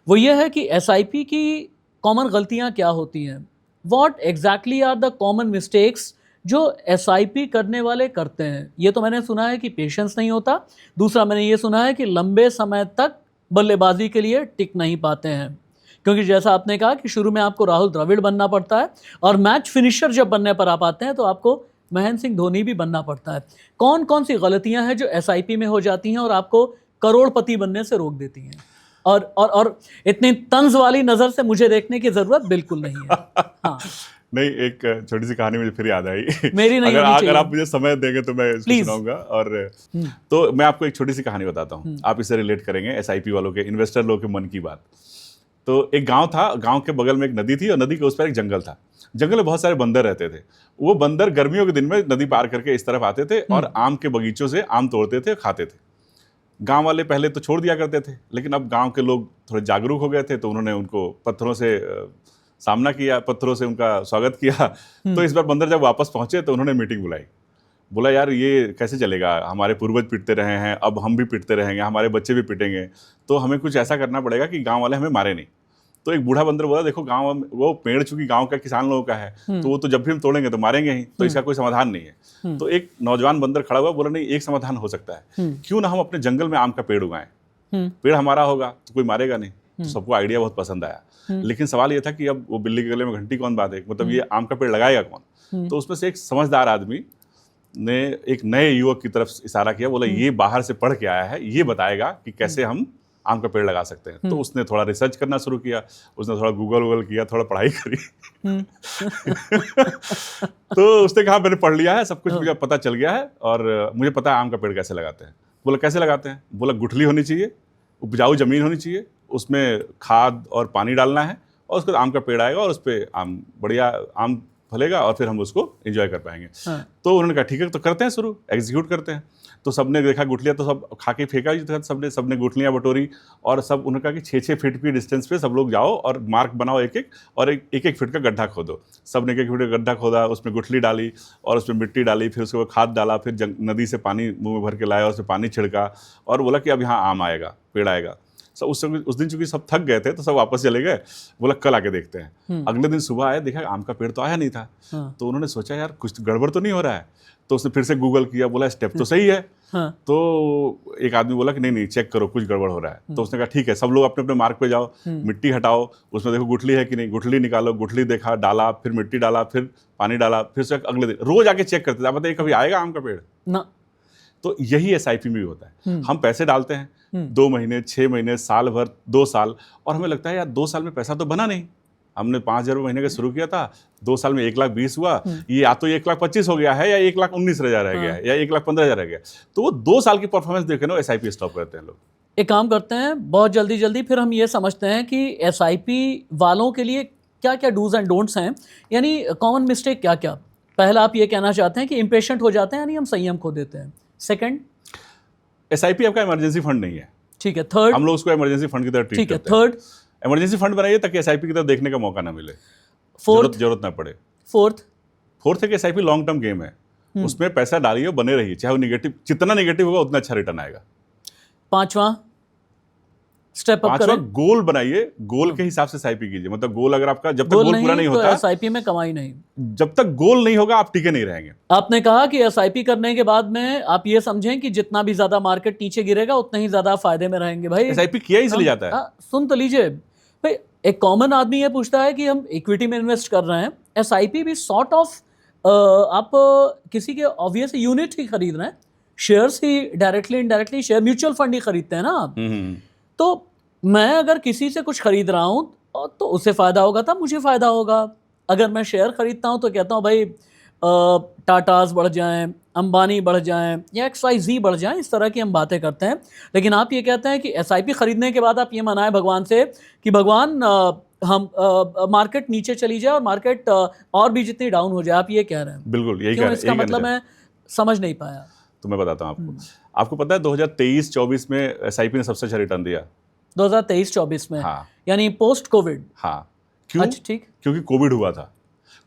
वो ये है कि SIP की कॉमन गलतियां क्या होती हैं। What exactly are the common mistakes जो SIP करने वाले करते हैं? ये तो मैंने सुना है कि पेशेंस नहीं होता, दूसरा मैंने ये सुना है कि लंबे समय तक बल्लेबाजी के लिए टिक नहीं पाते हैं, क्योंकि जैसा आपने कहा कि शुरू में आपको राहुल द्रविड़ बनना पड़ता है और मैच फिनिशर जब बनने पर आप आते हैं तो आपको महेंद्र सिंह धोनी भी बनना पड़ता है। कौन कौन सी गलतियां हैं जो SIP में हो जाती हैं और आपको करोड़पति बनने से रोक देती हैं? और इतनी तंज वाली नजर से मुझे देखने की जरूरत बिल्कुल नहीं है। हाँ। नहीं, एक छोटी सी कहानी मुझे फिर याद आई। मेरी नहीं, अगर आप मुझे समय देंगे तो मैं इसको सुनाऊंगा। और तो मैं आपको एक छोटी सी कहानी बताता हूँ, आप इससे रिलेट करेंगे SIP वालों के, इन्वेस्टर लोगों के मन की बात। तो एक गांव था, गांव के बगल में एक नदी थी और नदी के उस पर एक जंगल था। जंगल में बहुत सारे बंदर रहते थे। वो बंदर गर्मियों के दिन में नदी पार करके इस तरफ आते थे और आम के बगीचों से आम तोड़ते थे, खाते थे। गांव वाले पहले तो छोड़ दिया करते थे, लेकिन अब गांव के लोग थोड़े जागरूक हो गए थे, तो उन्होंने उनको पत्थरों से सामना किया, पत्थरों से उनका स्वागत किया। तो इस बार बंदर जब वापस पहुंचे तो उन्होंने मीटिंग बुलाई। बोला, यार ये कैसे चलेगा, हमारे पूर्वज पिटते रहे हैं, अब हम भी पिटते रहेंगे, हमारे बच्चे भी पिटेंगे, तो हमें कुछ ऐसा करना पड़ेगा कि गाँव वाले हमें मारे नहीं। तो एक बूढ़ा बंदर बोला, देखो गांव में वो पेड़ चूंकि गांव का किसान लोगों का है, तो वो तो जब भी हम तोड़ेंगे तो मारेंगे ही, तो इसका कोई समाधान नहीं है। तो एक नौजवान बंदर खड़ा हुआ, बोला, नहीं, एक समाधान हो सकता है, क्यों ना हम अपने जंगल में आम का पेड़ उगाएं। पेड़ हमारा होगा तो कोई मारेगा नहीं। तो सबको आइडिया बहुत पसंद आया, लेकिन सवाल ये था कि अब वो बिल्ली के गले में घंटी कौन बांधे, मतलब ये आम का पेड़ लगाएगा कौन। तो उसमें से एक समझदार आदमी ने एक नए युवक की तरफ इशारा किया, बोला, ये बाहर से पढ़ के आया है, ये बताएगा कि कैसे हम आम का पेड़ लगा सकते हैं। तो उसने थोड़ा रिसर्च करना शुरू किया, उसने थोड़ा गूगल किया, थोड़ा पढ़ाई करी। तो उसने कहा, मैंने पढ़ लिया है, सब कुछ मुझे पता चल गया है और मुझे पता है आम का पेड़ कैसे लगाते हैं। बोला, कैसे लगाते हैं? बोला, गुठली होनी चाहिए, उपजाऊ जमीन होनी चाहिए, उसमें खाद और पानी डालना है और उसके बाद आम का पेड़ आएगा और उस पर आम बढ़िया आम फलेगा और फिर हम उसको एंजॉय कर पाएंगे। तो उन्होंने कहा, ठीक है, तो करते हैं, शुरू एग्जीक्यूट करते हैं। तो सबने देखा गुठलियाँ, तो सब खा के फेंका ही था, सबने गुठलियाँ बटोरी और सब उन्होंने कहा कि 6-6 फीट की डिस्टेंस पे सब लोग जाओ और मार्क बनाओ एक और एक फीट का गड्ढा खोदो। सबने एक फीट का गड्ढा खोदा, उसमें गुठली डाली और उसमें मिट्टी डाली, फिर उसके बाद खाद डाला, फिर नदी से पानी मुँह में भर के लाया, उसमें पानी छिड़का और बोला कि अब यहाँ आम आएगा, पेड़ आएगा। सब उस दिन चूंकि सब थक गए थे तो सब वापस चले गए। बोला, कल आके देखते हैं। अगले दिन सुबह आए, देखा आम का पेड़ तो आया नहीं था। तो उन्होंने सोचा, यार कुछ गड़बड़ तो नहीं हो रहा है। तो उसने फिर से गूगल किया, बोला, स्टेप तो सही है, हाँ। तो एक आदमी बोला कि नहीं चेक करो, कुछ गड़बड़ हो रहा है। तो उसने कहा ठीक है, सब लोग अपने अपने मार्ग पे जाओ, मिट्टी हटाओ, उसमें देखो गुठली है कि नहीं, गुठली निकालो, गुठली देखा, डाला, फिर मिट्टी डाला, फिर पानी डाला, फिर से अगले दिन रोज आके चेक करते थे। आप बताइए कभी आएगा आम का पेड़ ना। तो यही एसआईपी में भी होता है। हम पैसे डालते हैं 2 महीने, 6 महीने, साल भर, 2 साल, और हमें लगता है यार 2 साल में पैसा तो बना नहीं। हमने 5,000 महीने का शुरू किया था, 2 साल में 1,20,000 हुआ, ये या तो 1,25,000 हो गया है या 1,19,000 रह गया है या 1,15,000 रह गया। तो वो 2 साल की परफॉर्मेंस देखे ना एसआईपी स्टॉप करते हैं लोग। एक काम करते हैं बहुत जल्दी फिर हम ये समझते हैं कि एसआईपी वालों के लिए क्या क्या डूज एंड डोंट्स हैं, यानी कॉमन मिस्टेक क्या क्या। पहला आप ये कहना चाहते हैं कि इम्पेशेंट हो जाते हैं, यानी हम संयम खो देते हैं। सेकंड, एसआईपी आपका इमरजेंसी फंड नहीं है। ठीक है। थर्ड, हम लोग उसको इमरजेंसी फंड की तरह ट्रीट ठीक है। करते हैं। थर्ड, इमरजेंसी फंड बनाइए ताकि एसआईपी की तरफ देखने का मौका ना मिले, फोर्थ, जरूरत ना पड़े। फोर्थ है कि एसआईपी लॉन्ग टर्म गेम है, उसमें पैसा डालिए, बने रहिए, चाहे वो निगेटिव, जितना निगेटिव होगा उतना अच्छा रिटर्न आएगा। पांचवा स्टेप अप पांचवा, करें। गोल बनाइए, गोल के हिसाब से एसआईपी कीजिए। मतलब गोल अगर आपका जब तक गोल पूरा नहीं तो होता, एसआईपी में कमाई नहीं। जब तक गोल नहीं होगा आप टिके नहीं रहेंगे। आपने कहा कि एसआईपी करने के बाद में आप ये समझें कि जितना भी ज्यादा मार्केट नीचे गिरेगा उतना ही ज्यादा फायदे में रहेंगे। भाई एसआईपी किया इसलिए जाता है। सुन तो लीजिए भाई, एक कॉमन आदमी ये पूछता है कि हम इक्विटी में इन्वेस्ट कर रहे हैं, एसआईपी भी सॉर्ट ऑफ आप किसी के ऑब्वियस यूनिट ही खरीद रहे हैं, शेयर्स ही directly indirectly share, mutual fund ही खरीदते हैं ना आप। तो मैं अगर किसी से कुछ खरीद रहा हूँ तो उससे फायदा होगा तब मुझे फायदा होगा। अगर मैं शेयर खरीदता हूँ तो कहता हूँ भाई टाटास बढ़ जाएं, अंबानी बढ़ जाएं या XYZ बढ़ जाएं, इस तरह की हम बातें करते हैं। लेकिन आप ये कहते हैं कि एसआईपी खरीदने के बाद आप ये मनाएं भगवान से कि भगवान हम मार्केट नीचे चली जाए और मार्केट और भी जितनी डाउन हो जाए, आप ये कह रहे हैं। बिल्कुल यही क्यों? इसका मतलब मैं समझ नहीं पाया। तो मैं बताता हूँ आपको पता है 2023-24 में एसआईपी ने सबसे अच्छा रिटर्न दिया। 2023-24 में? हाँ। यानी पोस्ट कोविड? हाँ। क्यों? अच्छा, ठीक। क्योंकि कोविड हुआ था,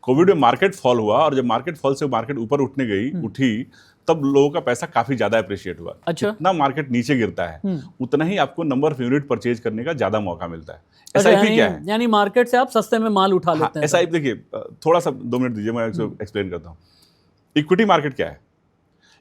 कोविड में मार्केट फॉल हुआ, और जब मार्केट फॉल से मार्केट ऊपर उठी तब लोगों का पैसा काफी ज्यादा अप्रिशिएट हुआ। अच्छा। जितना मार्केट नीचे गिरता है उतना ही आपको नंबर ऑफ यूनिट परचेज करने का ज्यादा मौका मिलता है। एसआईपी क्या है? यानी मार्केट से आप सस्ते में माल उठा लेते हैं। एसआईपी देखिए, थोड़ा सा 2 मिनट दीजिए, मैं एक्सप्लेन करता हूँ। इक्विटी मार्केट क्या है?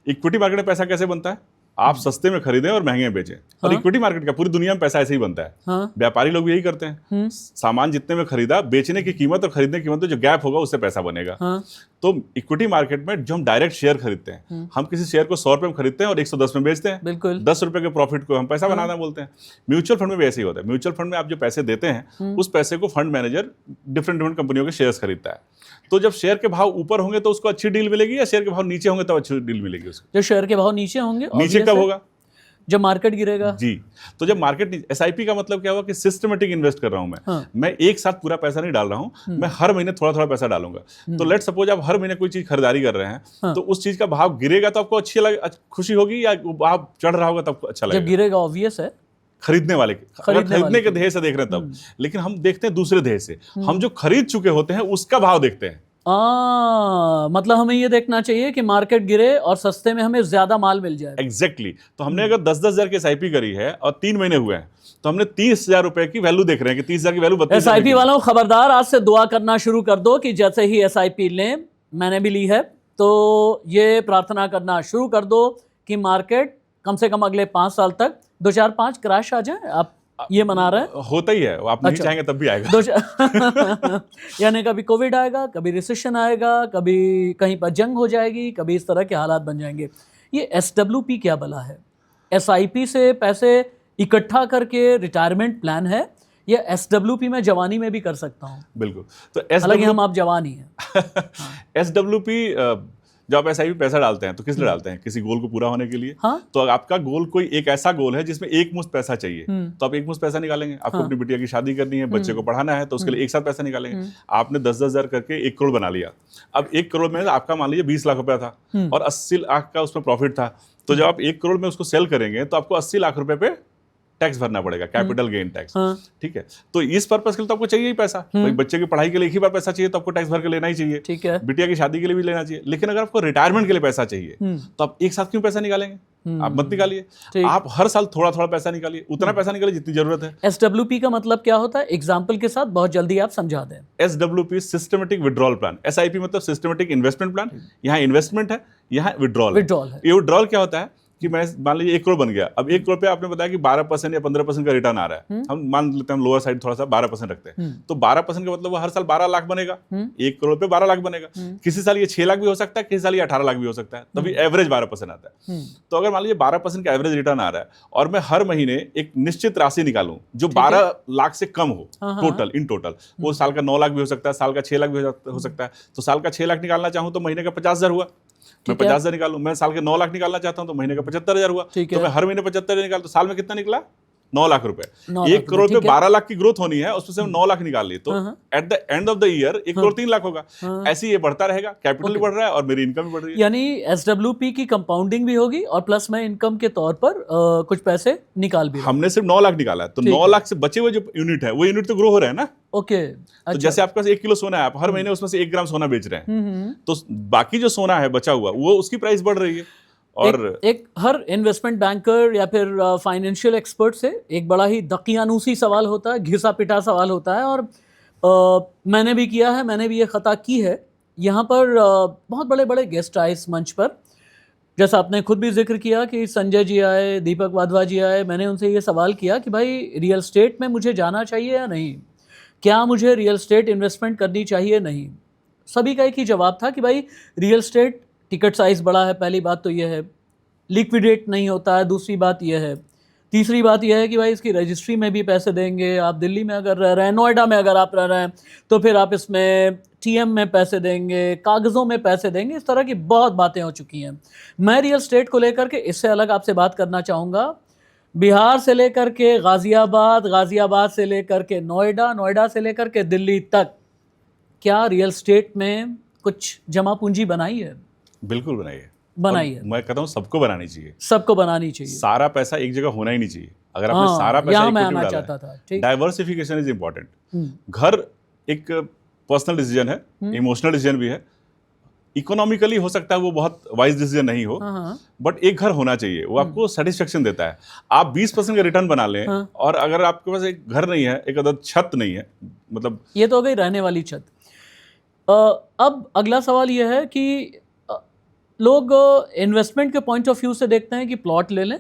इक्विटी मार्केट में पैसा कैसे बनता है? आप सस्ते में खरीदें और महंगे में बेचें। और इक्विटी मार्केट का पूरी दुनिया में पैसा ऐसे ही बनता है। हाँ। व्यापारी लोग भी यही करते हैं। सामान जितने में खरीदा, बेचने की कीमत और खरीदने की कीमत में जो गैप होगा उससे पैसा बनेगा। हाँ। तो इक्विटी मार्केट में जो हम डायरेक्ट शेयर खरीदते हैं, हम किसी शेयर को 100 रुपए में खरीदते हैं और 110 में बेचते हैं। बिल्कुल। 10 रुपए के प्रॉफिट को हम पैसा बनाना बोलते हैं। म्यूचुअल फंड में भी ऐसे ही होता है। म्यूचुअल फंड में आप जो पैसे देते हैं, उस पैसे को फंड मैनेजर डिफरेंट कंपनियों के शेयर्स खरीदता है। तो जब शेयर के भाव ऊपर होंगे तो उसको अच्छी डील मिलेगी, या शेयर के भाव नीचे होंगे तब अच्छी डील मिलेगी उसको? जब शेयर के भाव नीचे होंगे। नीचे कब होगा? जब मार्केट गिरेगा। जी। तो जब मार्केट, एसआईपी का मतलब क्या हुआ कि सिस्टमेटिक इन्वेस्ट कर रहा हूं मैं। हाँ। मैं एक साथ पूरा पैसा नहीं डाल रहा हूं, मैं हर महीने थोड़ा थोड़ा पैसा डालूंगा। तो लेट्स सपोज आप हर महीने कोई चीज खरीदारी कर रहे हैं, हाँ। तो उस चीज का भाव गिरेगा तो आपको अच्छी खुशी होगी, या भाव चढ़ रहा होगा तब अच्छा लगेगा? जब गिरेगा ऑब्वियस है। खरीदने के ध्येय से देख रहे हैं तब। लेकिन हम देखते हैं दूसरे ध्येय से, हम जो खरीद चुके होते हैं उसका भाव देखते हैं। मतलब हमें ये देखना चाहिए कि मार्केट गिरे और सस्ते में हमें ज्यादा माल मिल जाए। एग्जैक्टली। तो हमने अगर 10-10 हजार की एसआईपी करी है और 3 महीने हुए हैं, तो हमने 30,000 रुपए की वैल्यू देख रहे हैं कि 30,000 की वैल्यू 32,000। एसआईपी वालों खबरदार, आज से दुआ करना शुरू कर दो कि जैसे ही एसआईपी लें, मैंने भी ली है, तो ये प्रार्थना करना शुरू कर दो कि मार्केट कम से कम अगले 5 साल तक 2-4-5 क्रैश आ जाए। आप ये मना रहे हैं? होता ही है, आप नहीं चाहेंगे तब भी आएगा। यानी कभी कोविड आएगा, कभी रिसेशन आएगा, कभी कहीं पर जंग हो जाएगी, कभी इस तरह के हालात बन जाएंगे। ये एसडब्ल्यूपी क्या भला है? एसआईपी से पैसे इकट्ठा करके रिटायरमेंट प्लान है, या एसडब्ल्यूपी में जवानी में भी कर सकता हूँ? बिल्कुल। तो हालांकि हम आप जवान ही हैं। एसडब्ल्यूपी, जब आप एसआईपी पैसा डालते हैं तो किस लिए डालते हैं? किसी गोल को पूरा होने के लिए। हाँ? तो आपका गोल कोई एक ऐसा गोल है जिसमें एक मुश्त पैसा चाहिए, तो आप एक मुश्त पैसा निकालेंगे। आपको अपनी बिटिया की शादी करनी है, बच्चे को पढ़ाना है, तो उसके लिए एक साथ पैसा निकालेंगे। आपने 10-10 हजार करके 1 करोड़ बना लिया। अब 1 करोड़ में आपका मान लीजिए 20 लाख रुपया था और 80 लाख का उसमें प्रॉफिट था। तो जब आप 1 करोड़ में उसको सेल करेंगे तो आपको 80 लाख रुपए पे टैक्स भरना पड़ेगा, कैपिटल गेन टैक्स। ठीक है। तो इस पर्पस के लिए तो आपको चाहिए ही पैसा। भाई बच्चे की पढ़ाई के लिए एक ही बार पैसा चाहिए तो आपको टैक्स भर के लेना ही चाहिए। ठीक है। बिटिया की शादी के लिए भी लेना चाहिए। लेकिन अगर आपको रिटायरमेंट के लिए पैसा चाहिए तो आप एक साथ क्यों पैसा निकालेंगे? आप मत निकालिए, आप हर साल थोड़ा थोड़ा पैसा निकालिए, उतना पैसा निकालिए जितनी जरूरत है। एसडब्ल्यूपी का मतलब क्या होता है? एग्जाम्पल के साथ बहुत जल्दी आप समझा दें। SWP systematic withdrawal plan. SIP मतलब सिस्टमेटिक इन्वेस्टमेंट प्लान। यहाँ इन्वेस्टमेंट है, यहाँ विड्रॉल है। विड्रॉल है। ये विड्रॉल क्या होता है कि मैं मान लीजिए 1 करोड़ बन गया, अब 1 करोड़ पे आपने बताया कि 12% या 15% का रिटर्न आ रहा है, हम मान लेते हैं, हम लोअर साइड थोड़ा सा 12% रखते हैं, तो 12% का मतलब वो हर साल 12 लाख बनेगा, 1 करोड़ पे 12 लाख बनेगा। किसी साल ये 6 लाख भी हो सकता है, किसी साल ये 18 लाख भी हो सकता है, तभी एवरेज 12% आता है। तो अगर मान लीजिए 12% का एवरेज रिटर्न आ रहा है और मैं हर महीने एक निश्चित राशि निकालूं जो 12 लाख से कम हो, टोटल इन टोटल, वो साल का 9 लाख भी हो सकता है, साल का 6 लाख भी हो सकता है, तो साल का 6 लाख निकालना चाहूं तो महीने का 50,000 हुआ, मैं 50,000 निकालूं। मैं साल के 9 लाख निकालना चाहता हूं तो महीने का 75,000 हुआ, तो मैं हर महीने 75,000 निकाल, तो साल में कितना निकला? 9 लाख रुपए। 1 करोड़ पे 12 लाख की ग्रोथ होनी है, उसमें से हम 9 लाख निकाल लिए, तो at the end of the year 1 crore 3 lakh होगा। ऐसे ही ये बढ़ता रहेगा, कैपिटल भी बढ़ रहा है और मेरी इनकम भी बढ़ रही है। यानी एसडब्ल्यूपी की कंपाउंडिंग भी होगी और प्लस मैं इनकम के तौर पर कुछ पैसे निकाल भी। हमने सिर्फ 9 लाख निकाला है, तो 9 लाख से बचे हुए जो यूनिट है वो यूनिट तो ग्रो हो रहे हैं ना। ओके, तो जैसे आपके पास 1 किलो सोना है, आप हर महीने उसमें से 1 ग्राम सोना बेच रहे हैं, तो बाकी जो सोना है बचा हुआ वो उसकी प्राइस बढ़ रही है। और एक हर इन्वेस्टमेंट बैंकर या फिर फाइनेंशियल एक्सपर्ट से एक बड़ा ही दकियानूसी सवाल होता है, घिसा पिटा सवाल होता है, और मैंने भी किया है, मैंने भी ये खता की है। यहाँ पर बहुत बड़े बड़े गेस्ट आए इस मंच पर, जैसा आपने खुद भी जिक्र किया कि संजय जी आए, दीपक वाधवा जी आए, मैंने उनसे ये सवाल किया कि भाई रियल स्टेट में मुझे जाना चाहिए या नहीं, क्या मुझे रियल स्टेट इन्वेस्टमेंट करनी चाहिए नहीं। सभी का एक ही जवाब था कि भाई रियल स्टेट टिकट साइज़ बड़ा है, पहली बात तो ये है, लिक्विडेट नहीं होता है, दूसरी बात ये है, तीसरी बात यह है कि भाई इसकी रजिस्ट्री में भी पैसे देंगे, आप दिल्ली में अगर रह रहे हैं, नोएडा में अगर आप रह रहे हैं तो फिर आप इसमें टीएम में पैसे देंगे, कागज़ों में पैसे देंगे, इस तरह की बहुत बातें हो चुकी हैं। मैं रियल स्टेट को लेकर के इससे अलग आपसे बात करना चाहूँगा। बिहार से लेकर के गाज़ियाबाद, गाज़ियाबाद से लेकर के नोएडा, नोएडा से लेकर के दिल्ली तक, क्या रियल स्टेट में कुछ जमा पूंजी बनाई है? बिल्कुल बनाई है, मैं कहता हूँ सबको बनानी चाहिए, सबको बनानी चाहिए। सारा पैसा एक जगह होना ही नहीं चाहिए। अगर आपने सारा पैसा मैं आना चाहता था, डाइवर्सिफिकेशन इज इंपॉर्टेंट। घर एक पर्सनल डिसीजन है, इमोशनल डिसीजन भी है, इकोनॉमिकली हो सकता है वो बहुत वाइज डिसीजन नहीं हो, बट एक घर होना चाहिए, वो आपको सेटिस्फेक्शन देता है। आप 20% का रिटर्न बना लें, और अगर आपके पास एक घर नहीं है, एक अदर छत नहीं है, मतलब ये तो हो गई रहने वाली छत। अब अगला सवाल ये है कि लोग इन्वेस्टमेंट के पॉइंट ऑफ व्यू से देखते हैं कि प्लॉट ले लें,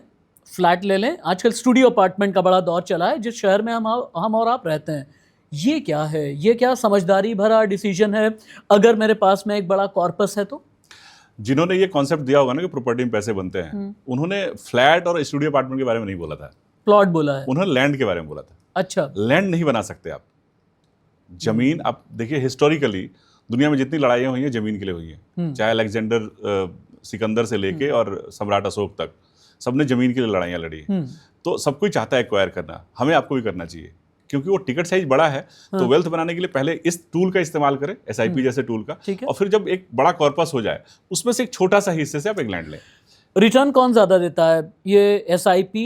फ्लैट ले लें। आजकल स्टूडियो अपार्टमेंट का बड़ा दौर चला है, जिस शहर में हम और आप रहते हैं। ये क्या है? ये क्या समझदारी भरा डिसीजन है अगर मेरे पास में एक बड़ा कॉर्पस है तो? जिन्होंने ये कॉन्सेप्ट दिया होगा ना कि प्रॉपर्टी में पैसे बनते हैं, उन्होंने फ्लैट और स्टूडियो अपार्टमेंट के बारे में नहीं बोला था, प्लॉट बोला है, उन्होंने लैंड के बारे में बोला था। अच्छा, लैंड नहीं बना सकते आप, जमीन। आप देखिए हिस्टोरिकली दुनिया में जितनी लड़ाइयाँ हुई हैं जमीन के लिए हुई हैं, चाहे अलेक्जेंडर सिकंदर से लेके और सम्राट अशोक तक, सबने जमीन के लिए लड़ाइयाँ लड़ी। तो सब कोई चाहता है एक्वायर करना, हमें आपको भी करना चाहिए, क्योंकि वो टिकट साइज बड़ा है। तो वेल्थ बनाने के लिए पहले इस टूल का इस्तेमाल करें, SIP जैसे टूल का, और फिर जब एक बड़ा कॉर्पस हो जाए उसमें से एक छोटा सा हिस्से से आप एक लैंड लें। रिटर्न कौन ज़्यादा देता है, ये SIP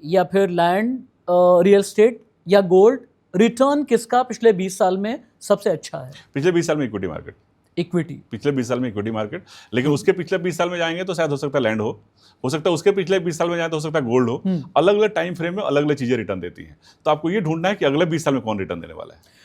या फिर लैंड, रियल स्टेट या गोल्ड? रिटर्न किसका पिछले 20 साल में सबसे अच्छा है? पिछले 20 साल में इक्विटी मार्केट, पिछले 20 साल में इक्विटी मार्केट, लेकिन उसके पिछले 20 साल में जाएंगे तो शायद हो सकता है लैंड हो सकता है उसके पिछले 20 साल में जाए तो हो सकता है गोल्ड हो। अलग अलग टाइम फ्रेम में अलग अलग चीजें रिटर्न देती हैं, तो आपको ये ढूंढना है कि अगले 20 साल में कौन रिटर्न देने वाला है।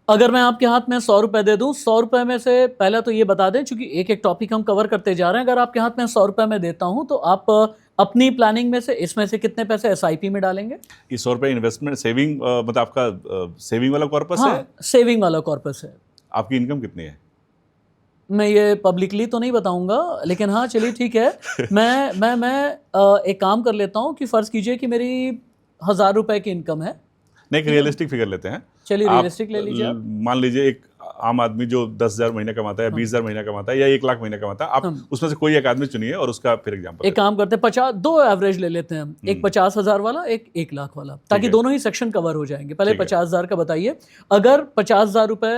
अगर मैं आपके हाथ में 100 रुपए दे दूं, 100 रुपए में से पहले तो ये बता दें, चूंकि एक एक टॉपिक हम कवर करते जा रहे हैं, अगर आपके हाथ में 100 रुपए में देता हूं तो आप अपनी प्लानिंग में से इसमें से कितने पैसे SIP में डालेंगे? ये 100 रुपए इन्वेस्टमेंट सेविंग, मतलब आपका सेविंग वाला कॉर्पस है? सेविंग वाला कॉर्पस है। आपकी इनकम कितनी है? मैं ये पब्लिकली तो नहीं बताऊंगा, लेकिन हाँ चलिए ठीक है, मैं एक काम कर लेता हूँ कि फ़र्ज़ कीजिए कि मेरी 1000 रुपए की इनकम है। नहीं, रियलिस्टिक फिगर लेते हैं, चलिए रियलिस्टिक ले लीजिए। मान लीजिए एक आम आदमी जो 10,000 महीने कमाता है, या 20,000 महीने कमाता है, या 1 लाख महीने कमाता है, आप उसमें से कोई एक आदमी चुनिए और उसका फिर एग्जांपल। एक काम करते हैं, 50, 2 एवरेज ले लेते हैं, एक 50,000 वाला, एक 1 लाख वाला, ताकि दोनों ही सेक्शन कवर हो जाएंगे। पहले 50,000 का बताइए। अगर 50,000 रुपए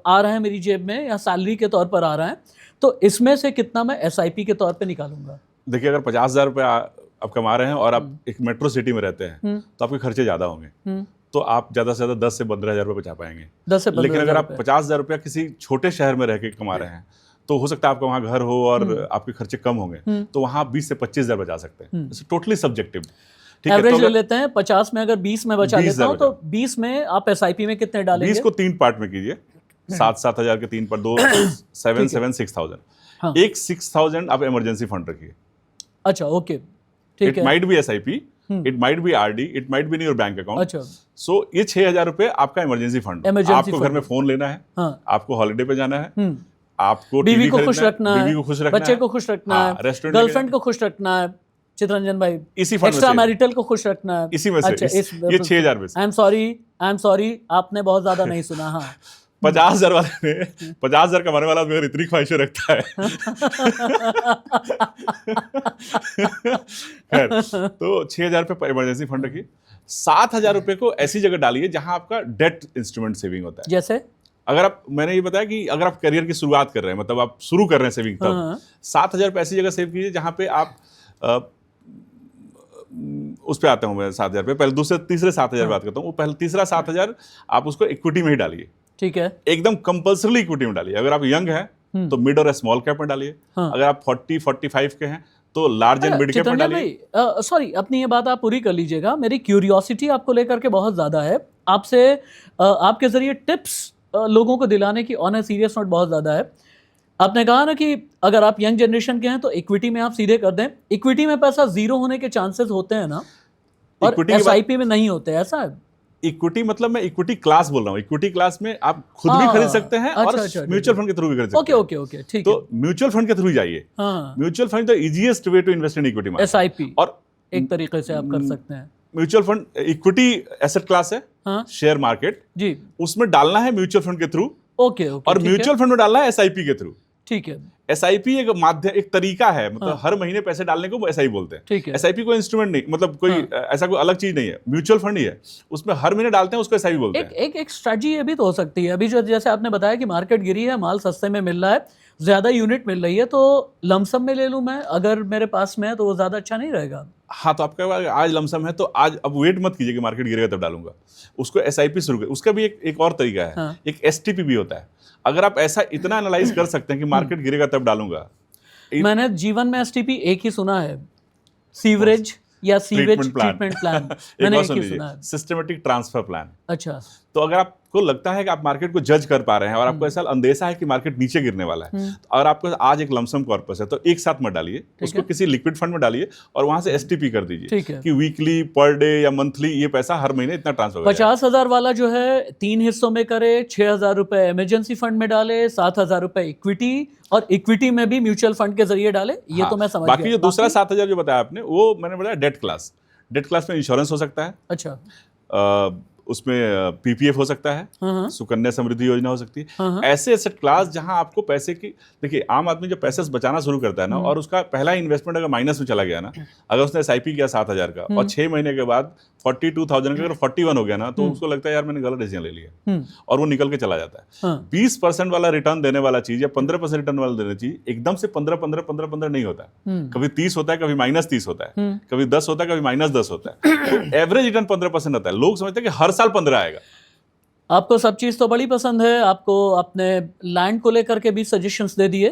आ रहे हैं मेरी जेब में या सैलरी के तौर पर आ रहा है, तो इसमें से कितना मैं SIP के तौर पर निकालूंगा? देखिए, अगर 50,000 रुपये आप कमा रहे हैं और आप एक मेट्रो सिटी में रहते हैं तो आपके खर्चे ज़्यादा होंगे, तो आप ज़्यादा से ज़्यादा 10 से 15,000 रुपये बचा पाएंगे। 10 से 15,000। लेकिन अगर आप 50,000 रुपया किसी छोटे शहर में रह के कमा रहे हैं, तो हो सकता है आपका वहाँ घर हो और आपके खर्चे कम होंगे, तो वहाँ 20 से 25,000 बचा सकते हैं। Totally subjective. एवरेज ले लेते हैं, 50 में अगर 20 में बचा लेता हूँ, तो 20 में आप SIP में कितने डालेंगे? 20 को 3 पार्ट में कीजिए, 7-7 हज़ार के 3 पार्ट, 2 7-7 6,000। एक 6,000 आप इमरजेंसी फंड रखिए। अच्छा, ओके, ठीक इट है। Might be SIP, it might be RD, it might be in your bank account. अच्छा, सो ये 6,000 रुपए आपका इमरजेंसी फंड। Emergency आपको घर fund। में फोन लेना है, हाँ, आपको हॉलिडे पे जाना है, हम्म, आपको बीवी टीवी को खुश खरीदना है, रखना बीवी है, को खुश रखना बच्चे है, को खुश रखना हाँ, है, रेस्टोरेंट लेके गर्लफ्रेंड को खुश रखना है, चित्ररंजन भाई, इसी फंड में एक्स्ट्रा से, मैरिटल को खुश रखना है। इसी में से, अच्छा, ये 6,000 में से। आई एम सॉरी, आपने बहुत ज्यादा नहीं सुना। हाँ 50,000 वाले में 50,000 कमाने वाला मेरे इतनी ख्वाहिशें रखता है। खैर, तो 6,000 रुपये इमरजेंसी फंड रखिए। 7,000 रुपये को ऐसी जगह डालिए जहां आपका डेट इंस्ट्रूमेंट सेविंग होता है। जैसे अगर आप, मैंने ये बताया कि अगर आप करियर की शुरुआत कर रहे हैं, मतलब आप शुरू कर रहे हैं सेविंग, तब 7,000 रुपये ऐसी जगह सेव कीजिए जहां पे आप उस पे आता हूं मैं 7,000 रुपये, पहले दूसरे तीसरे 7,000 बात करता हूँ। वो पहले तीसरा 7,000 आप उसको इक्विटी में ही डालिए। ठीक है, एकदम कंपल्सरी इक्विटी में डालिए। अगर आप यंग हैं तो मिड और स्मॉल कैप में डालिए। अगर आप 40-45 के हैं तो लार्ज एंड मिड कैप में डालिए। सॉरी, अपनी ये बात आप पूरी कर लीजिएगा। मेरी क्यूरियोसिटी आपको लेकर के बहुत ज़्यादा है। आपसे आपके ज़रिए टिप्स लोगों को दिलाने की ऑन ए सीरियस नोट बहुत ज़्यादा है। आपने कहा ना कि अगर आप यंग जनरेशन के हैं तो इक्विटी में आप सीधे कर दें। इक्विटी में पैसा जीरो होने के चांसेस होते हैं ना, और SIP में नहीं होते, ऐसा है? इक्विटी मतलब मैं इक्विटी क्लास बोल रहा हूँ। इक्विटी क्लास में आप खुद भी खरीद सकते हैं और म्यूचुअल फंड के थ्रू भी खरीद सकते हैं। ओके, ठीक है। तो म्यूचुअल फंड के थ्रू जाइए। Mutual fund the easiest way to invest in equity market. SIP और एक तरीके से आप कर सकते हैं। Mutual fund equity asset class है, शेयर मार्केट जी, उसमें डालना है म्यूचुअल फंड के थ्रू। ओके, और म्यूचुअल फंड में डालना है SIP के थ्रू। ठीक है। SIP एक माध्यम, एक तरीका है, मतलब हर महीने पैसे डालने को वो SIP बोलते हैं। ठीक है। SIP कोई इंस्ट्रूमेंट नहीं, मतलब कोई ऐसा कोई अलग चीज नहीं है, म्यूचुअल फंड ही है, उसमें हर महीने डालते हैं, उसको SIP बोलते हैं। एक स्ट्रेटजी ये भी तो हो सकती है। अभी जो जैसे आपने बताया कि मार्केट गिरी है, माल सस्ते में मिल रहा है, ज्यादा यूनिट मिल रही है, तो लमसम में ले लूं मैं, अगर मेरे पास में है तो वो ज्यादा अच्छा नहीं रहेगा? हाँ, तो आपका आज लमसम है तो आज अब वेट मत कीजिए कि मार्केट गिरेगा तब डालूंगा, उसको SIP शुरू कर। उसका भी एक और तरीका है, एक STP भी होता है। अगर आप ऐसा इतना एनालाइज कर सकते हैं कि मार्केट गिरेगा तब डालूंगा। मैंने जीवन में STP एक ही सुना है, सीवरेज या सीवेज ट्रीटमेंट प्लान। मैंने एक ही सुना है, सिस्टमेटिक ट्रांसफर प्लान। अच्छा, तो अगर आपको लगता है कि आप मार्केट को जज कर पा रहे हैं और आपको ऐसा अंदेशा है कि मार्केट नीचे गिरने वाला है, तो अगर आपको आज एक लमसम कॉर्पस है तो एक साथ मत डालिए, उसको किसी लिक्विड फंड में डालिए और वहां से STP कर दीजिए कि वीकली, पर डे या मंथली ये पैसा हर महीने इतना ट्रांसफर होगा। 50,000 वाला जो है 3 हिस्सों में करे, 6,000 रुपए इमरजेंसी फंड में डाले, 7,000 रुपए इक्विटी, और इक्विटी में भी म्यूचुअल फंड के जरिए डाले। ये तो मैं समझ गया। बाकी जो दूसरा 7,000 जो बताया आपने, वो मैंने बताया डेट क्लास। डेट क्लास में इंश्योरेंस हो सकता है, अच्छा, उसमें PPF हो सकता है, सुकन्या समृद्धि योजना हो सकती है। ऐसे एसेट क्लास जहां आपको पैसे की, देखिए आम आदमी जब पैसे बचाना शुरू करता है ना, और उसका पहला इन्वेस्टमेंट अगर माइनस में चला गया ना, अगर उसने SIP किया 7,000 का और 6 महीने के बाद 42,000 का अगर 41 हो गया ना, तो उसको लगता है यार मैंने गलत डिसीजन ले लिया, और वो निकल के चला जाता है। 20% वाला रिटर्न देने वाला चीज या 15% रिटर्न वाला देने चीज एकदम से 15 नहीं होता, कभी 30 होता है, कभी -30 होता है, कभी 10 होता है, कभी -10 होता है। तो एवरेज रिटर्न 15% आता है। लोग समझते हैं कि हर साल 15 आएगा। आपको सब चीज़ तो बड़ी पसंद है, आपको अपने लैंड को लेकर के भी सजेशंस दे दिए,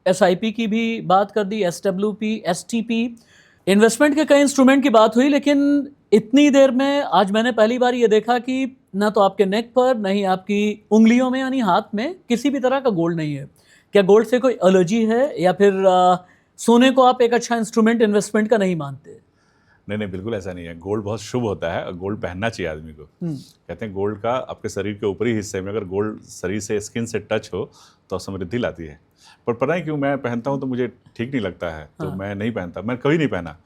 SIP की भी बात कर दी, SWP, STP, इन्वेस्टमेंट के कई इंस्ट्रूमेंट की बात हुई। लेकिन इतनी देर में आज मैंने पहली बार ये देखा कि ना तो आपके नेक पर, ना ही आपकी उंगलियों में यानी हाथ में किसी भी तरह का गोल्ड नहीं है। क्या गोल्ड से कोई एलर्जी है, या फिर सोने को आप एक अच्छा इंस्ट्रूमेंट इन्वेस्टमेंट का नहीं मानते? नहीं, बिल्कुल ऐसा नहीं है। गोल्ड बहुत शुभ होता है, गोल्ड पहनना चाहिए आदमी को। कहते हैं गोल्ड का आपके शरीर के ऊपरी हिस्से में अगर गोल्ड शरीर से, स्किन से टच हो तो समृद्धि लाती है। पर पता नहीं क्यों मैं पहनता हूं तो मुझे ठीक नहीं लगता है, तो मैं नहीं पहनता, मैं कभी नहीं पहना।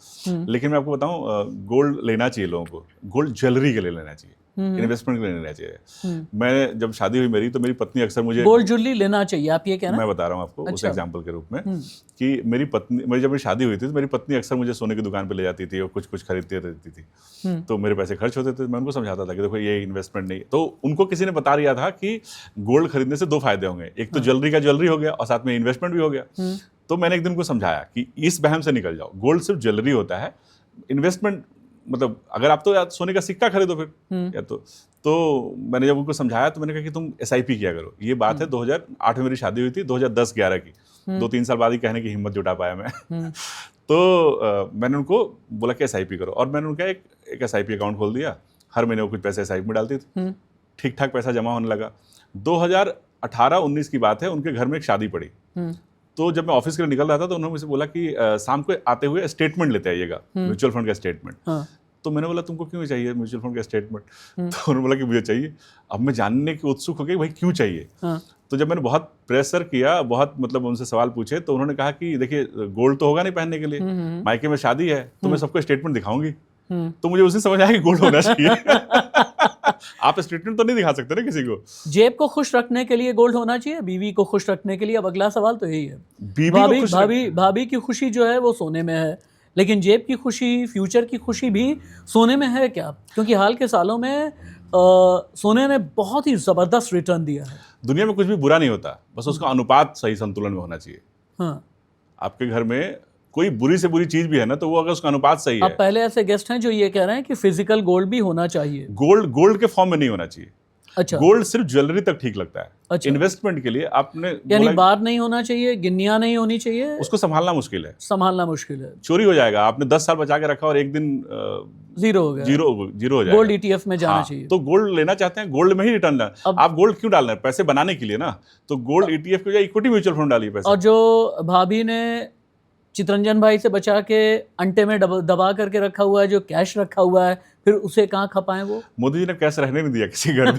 लेकिन मैं आपको बताऊं, गोल्ड लेना चाहिए लोगों को। गोल्ड ज्वेलरी के लिए लेना चाहिए, इन्वेस्टमेंट के लिए लेना चाहिए। मैं जब शादी हुई मेरी, तो मेरी पत्नी अक्सर मुझे गोल्ड ज्वेलरी लेना चाहिए, आप ये कहना? मैं बता रहा हूँ आपको उस एग्जांपल के रूप में कि मेरी जब मेरी शादी हुई थी तो मेरी पत्नी अक्सर मुझे सोने की दुकान पे ले जाती थी और कुछ खरीदती रहती थी। तो मेरे पैसे खर्च होते थे। मैं उनको समझाता था कि देखो ये इन्वेस्टमेंट नहीं। तो उनको किसी ने बता दिया था कि गोल्ड खरीदने से 2 फायदे होंगे, एक तो ज्वेलरी का ज्वेलरी हो गया और साथ में इन्वेस्टमेंट भी हो गया। तो मैंने एक दिन उनको समझाया कि इस वहम से निकल जाओ, गोल्ड सिर्फ ज्वेलरी होता है, इन्वेस्टमेंट मतलब अगर आप तो सोने का सिक्का खरीदो फिर या तो मैंने जब उनको समझाया तो मैंने कहा कि तुम SIP किया करो। ये बात है 2008 में मेरी शादी हुई थी, 2010-11 की, 2-3 साल बाद ही कहने की हिम्मत जुटा पाया मैं। तो मैंने उनको बोला कि SIP करो, और मैंने उनका एक SIP अकाउंट खोल दिया। हर महीने वो कुछ पैसे SIP में डालती थी, ठीक ठाक पैसा जमा होने लगा। 2018-19 की बात है, उनके घर में एक शादी पड़ी, तो जब मैं ऑफिस के लिए निकल रहा था तो उन्होंने मुझसे बोला कि शाम को आते हुए स्टेटमेंट लेते आइएगा, म्यूचुअल फंड का स्टेटमेंट। हाँ। तो मैंने बोला तुमको क्यों चाहिए म्यूचुअल फंड का स्टेटमेंट? तो उन्होंने बोला कि मुझे चाहिए। अब मैं जानने की उत्सुक हो गई भाई क्यों चाहिए। हाँ। तो जब मैंने बहुत प्रेशर किया, बहुत मतलब उनसे सवाल पूछे, तो उन्होंने कहा कि देखिए गोल्ड तो होगा नहीं पहनने के लिए, मायके में शादी है तो मैं सबको स्टेटमेंट दिखाऊंगी। तो मुझे उसी समझ आया कि गोल्ड होना चाहिए। आप स्टेटमेंट तो नहीं दिखा सकते ना किसी को। जेब को खुश रखने के लिए गोल्ड होना चाहिए, बीवी को खुश रखने के लिए। अब अगला सवाल तो यही है, भाभी की खुशी जो है वो सोने में है, लेकिन जेब की खुशी, फ्यूचर की खुशी भी सोने में है क्या? क्योंकि हाल के सालों में सोने ने बहुत ही जबरदस्त रिटर्न दिया है। दुनिया में कुछ भी बुरा नहीं होता, बस उसका अनुपात सही संतुलन में होना चाहिए। हाँ। आपके घर में कोई बुरी से बुरी चीज भी है ना, तो वो अगर उसका अनुपात सही है। अब पहले ऐसे गेस्ट हैं जो ये कह रहे हैं कि फिजिकल गोल्ड भी होना चाहिए। गोल्ड के फॉर्म में नहीं होना चाहिए। अच्छा। गोल्ड सिर्फ ज्वेलरी तक ठीक लगता है। अच्छा। इन्वेस्टमेंट के लिए आपने यानी बार नहीं होना चाहिए, गिन्नियां नहीं होनी चाहिए, उसको संभालना मुश्किल है। संभालना मुश्किल है, चोरी हो जाएगा। आपने 10 साल बचा के रखा और एक दिन जीरो हो गया, जीरो हो जाएगा। गोल्ड ETF में जाना चाहिए। तो गोल्ड लेना चाहते हैं, गोल्ड में ही रिटर्न लेना। आप गोल्ड क्यों डाल रहे हैं? पैसे बनाने के लिए ना। तो गोल्ड ETF के बजाय इक्विटी म्यूचुअल फंड डालिए पैसे। और जो भाभी ने चितरंजन भाई से बचा के अंटे में दबा करके रखा हुआ है, जो कैश रखा हुआ है, फिर उसे कहाँ खपाएं वो? मोदी जी ने कैश रहने नहीं दिया किसी घर में।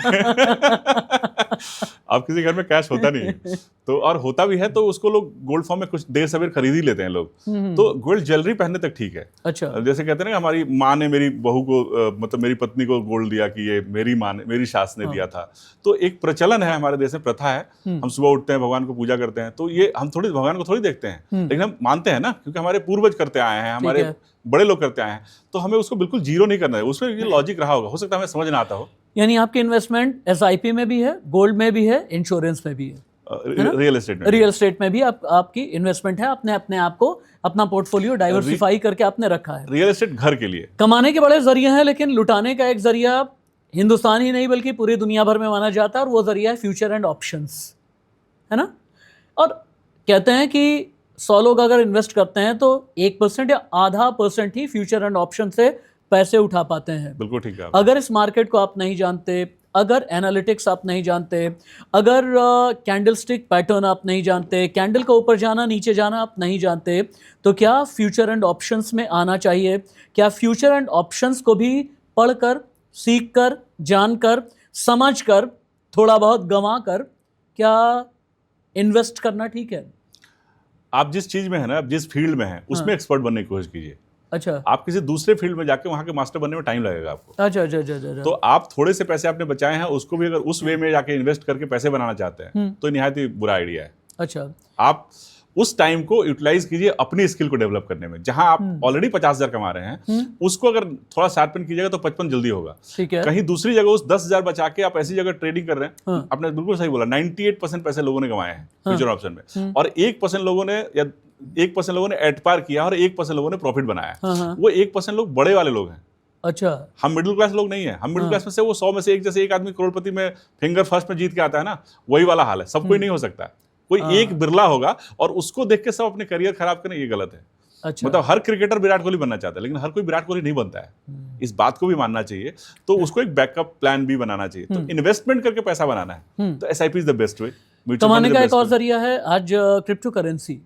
अब किसी घर में कैश होता नहीं है। तो और होता भी है तो उसको लोग गोल्ड फॉर्म में कुछ देर सवेर खरीद ही लेते हैं लोग। तो गोल्ड ज्वेलरी पहनने तक ठीक है। अच्छा। जैसे कहते हैं ना, हमारी माँ ने मेरी बहू को मतलब मेरी पत्नी को गोल्ड दिया कि ये मेरी माँ ने, मेरी सास ने दिया था। तो एक प्रचलन है हमारे देश में, प्रथा है। हम सुबह उठते हैं, भगवान को पूजा करते हैं, तो ये हम थोड़ी भगवान को थोड़ी देखते हैं, लेकिन हम मानते हैं ना, क्योंकि हमारे पूर्वज करते आए हैं, हमारे बड़े लोग करते आए हैं। तो हमें उसको बिल्कुल जीरो नहीं करना है। उसमें ये लॉजिक रहा होगा, हो सकता है हमें समझ ना आता हो। यानी आपकी इन्वेस्टमेंट SIP में भी है, गोल्ड में भी है, इंश्योरेंस में भी है, रियल एस्टेट में भी आपकी इन्वेस्टमेंट है। आपने अपने आप को, अपना पोर्टफोलियो डाइवर्सिफाई करके आपने रखा है। रियल एस्टेट घर के लिए कमाने के बड़े जरिए हैं, लेकिन लुटाने का एक जरिया हिंदुस्तान ही नहीं बल्कि पूरी दुनिया भर में माना जाता है, और वो जरिया है फ्यूचर एंड ऑप्शंस, है ना? और कहते हैं कि 100 लोग अगर इन्वेस्ट करते हैं तो 1% या आधा % ही फ्यूचर एंड ऑप्शन से पैसे उठा पाते हैं। बिल्कुल ठीक है। अगर इस मार्केट को आप नहीं जानते, अगर एनालिटिक्स आप नहीं जानते, अगर कैंडलस्टिक पैटर्न आप नहीं जानते, कैंडल का ऊपर जाना नीचे जाना आप नहीं जानते, तो क्या फ्यूचर एंड ऑप्शंस में आना चाहिए? क्या फ्यूचर एंड ऑप्शंस को भी पढ़कर, सीखकर, जानकर, समझकर, थोड़ा बहुत गंवा कर क्या इन्वेस्ट करना ठीक है? आप जिस चीज में है ना, आप जिस फील्ड में हैं, उसमें एक्सपर्ट बनने की कोशिश कीजिए। अच्छा। आप किसी दूसरे फील्ड में जाके वहां के मास्टर बनने में टाइम लगेगा आपको। अच्छा। तो आप थोड़े से पैसे आपने बचाए हैं, उसको भी अगर उस वे में जाके इन्वेस्ट करके पैसे बनाना चाहते हैं तो निहायत ही बुरा आइडिया है। अच्छा। आप उस टाइम को यूटिलाइज कीजिए अपनी स्किल को डेवलप करने में। जहां आप ऑलरेडी 50,000 कमा रहे हैं, उसको अगर थोड़ा शार्पन कीजिएगा तो 55 जल्दी होगा। ठीक है। कहीं दूसरी जगह उस 10,000 बचा के आप ऐसी जगह ट्रेडिंग कर रहे हैं। आपने बिल्कुल सही बोला, 98% पैसे लोगों ने कमाए हैं फ्यूचर ऑप्शन में, और 1% लोगों ने, या 1% लोगों ने एट पार किया और 1% लोगों ने प्रॉफिट बनाया। वो 1% लोग बड़े वाले लोग हैं। अच्छा। हम मिडिल क्लास लोग नहीं है। हम मिडिल क्लास में से वो 100 में से एक, जैसे एक आदमी करोड़पति में फिंगर फर्स्ट में जीत के आता है ना, वही वाला हाल है। सब कोई नहीं हो सकता, कोई एक बिरला होगा, और उसको देख के सब अपने करियर खराब करें, ये गलत है। अच्छा। मतलब हर क्रिकेटर विराट कोहली बनना चाहता है, लेकिन हर कोई विराट कोहली नहीं बनता है। इस बात को भी मानना चाहिए। तो उसको एक बैकअप प्लान भी बनाना चाहिए। तो इन्वेस्टमेंट करके पैसा बनाना है तो SIP is the best way. कमाने का एक और जरिया है आज क्रिप्टो करेंसी।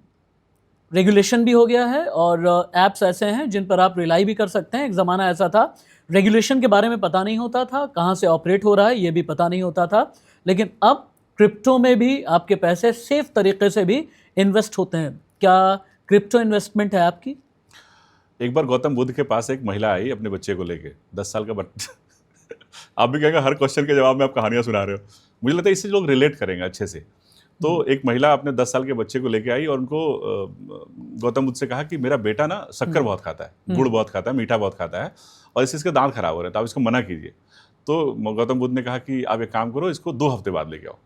रेगुलेशन भी हो गया है और एप्स ऐसे हैं जिन पर आप रिलाई भी कर सकते हैं। एक ज़माना ऐसा था, रेगुलेशन के बारे में पता नहीं होता था, कहाँ से ऑपरेट हो रहा है ये भी पता नहीं होता था, लेकिन अब क्रिप्टो में भी आपके पैसे सेफ तरीके से भी इन्वेस्ट होते हैं। क्या क्रिप्टो इन्वेस्टमेंट है आपकी? एक बार गौतम बुद्ध के पास एक महिला आई अपने बच्चे को लेके, 10 साल का बच्चा। आप भी कहेंगे हर क्वेश्चन के जवाब में आप कहानियां सुना रहे हो। मुझे लगता है इससे लोग रिलेट करेंगे अच्छे से। तो एक महिला अपने 10 साल के बच्चे को लेके आई और उनको गौतम बुद्ध से कहा कि मेरा बेटा ना शक्कर बहुत खाता है, गुड़ बहुत खाता है, मीठा बहुत खाता है, और इससे इसके दांत खराब हो रहे हैं, तो आप इसको मना कीजिए। तो गौतम बुद्ध ने कहा कि आप एक काम करो, इसको 2 हफ्ते बाद लेके आओ।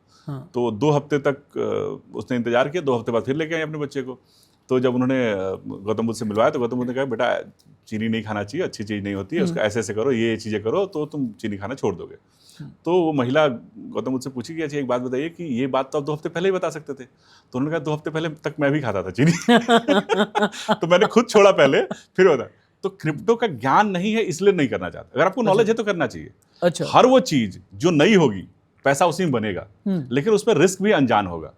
तो 2 हफ्ते तक उसने इंतजार किया, 2 हफ्ते बाद फिर लेके आए अपने बच्चे को। तो जब उन्होंने गौतम बुद्ध से मिलवाया तो गौतम बुद्ध ने कहा बेटा चीनी नहीं खाना चाहिए, अच्छी चीज़ नहीं होती है, उसका ऐसे ऐसे करो, ये चीज़ें करो तो तुम चीनी खाना छोड़ दोगे। तो वो महिला गौतम बुद्ध से पूछी कि अच्छा एक बात बताइए कि ये बात तो आप 2 हफ्ते पहले ही बता सकते थे। तो उन्होंने कहा 2 हफ्ते पहले तक मैं भी खाता था चीनी। तो मैंने खुद छोड़ा पहले, फिर बता। तो क्रिप्टो का ज्ञान नहीं है इसलिए नहीं करना चाहता। अगर आपको नॉलेज है तो करना चाहिए। अच्छा। हर वो चीज जो नई होगी पैसा उसी में बनेगा, लेकिन उसमें रिस्क भी अनजान होगा।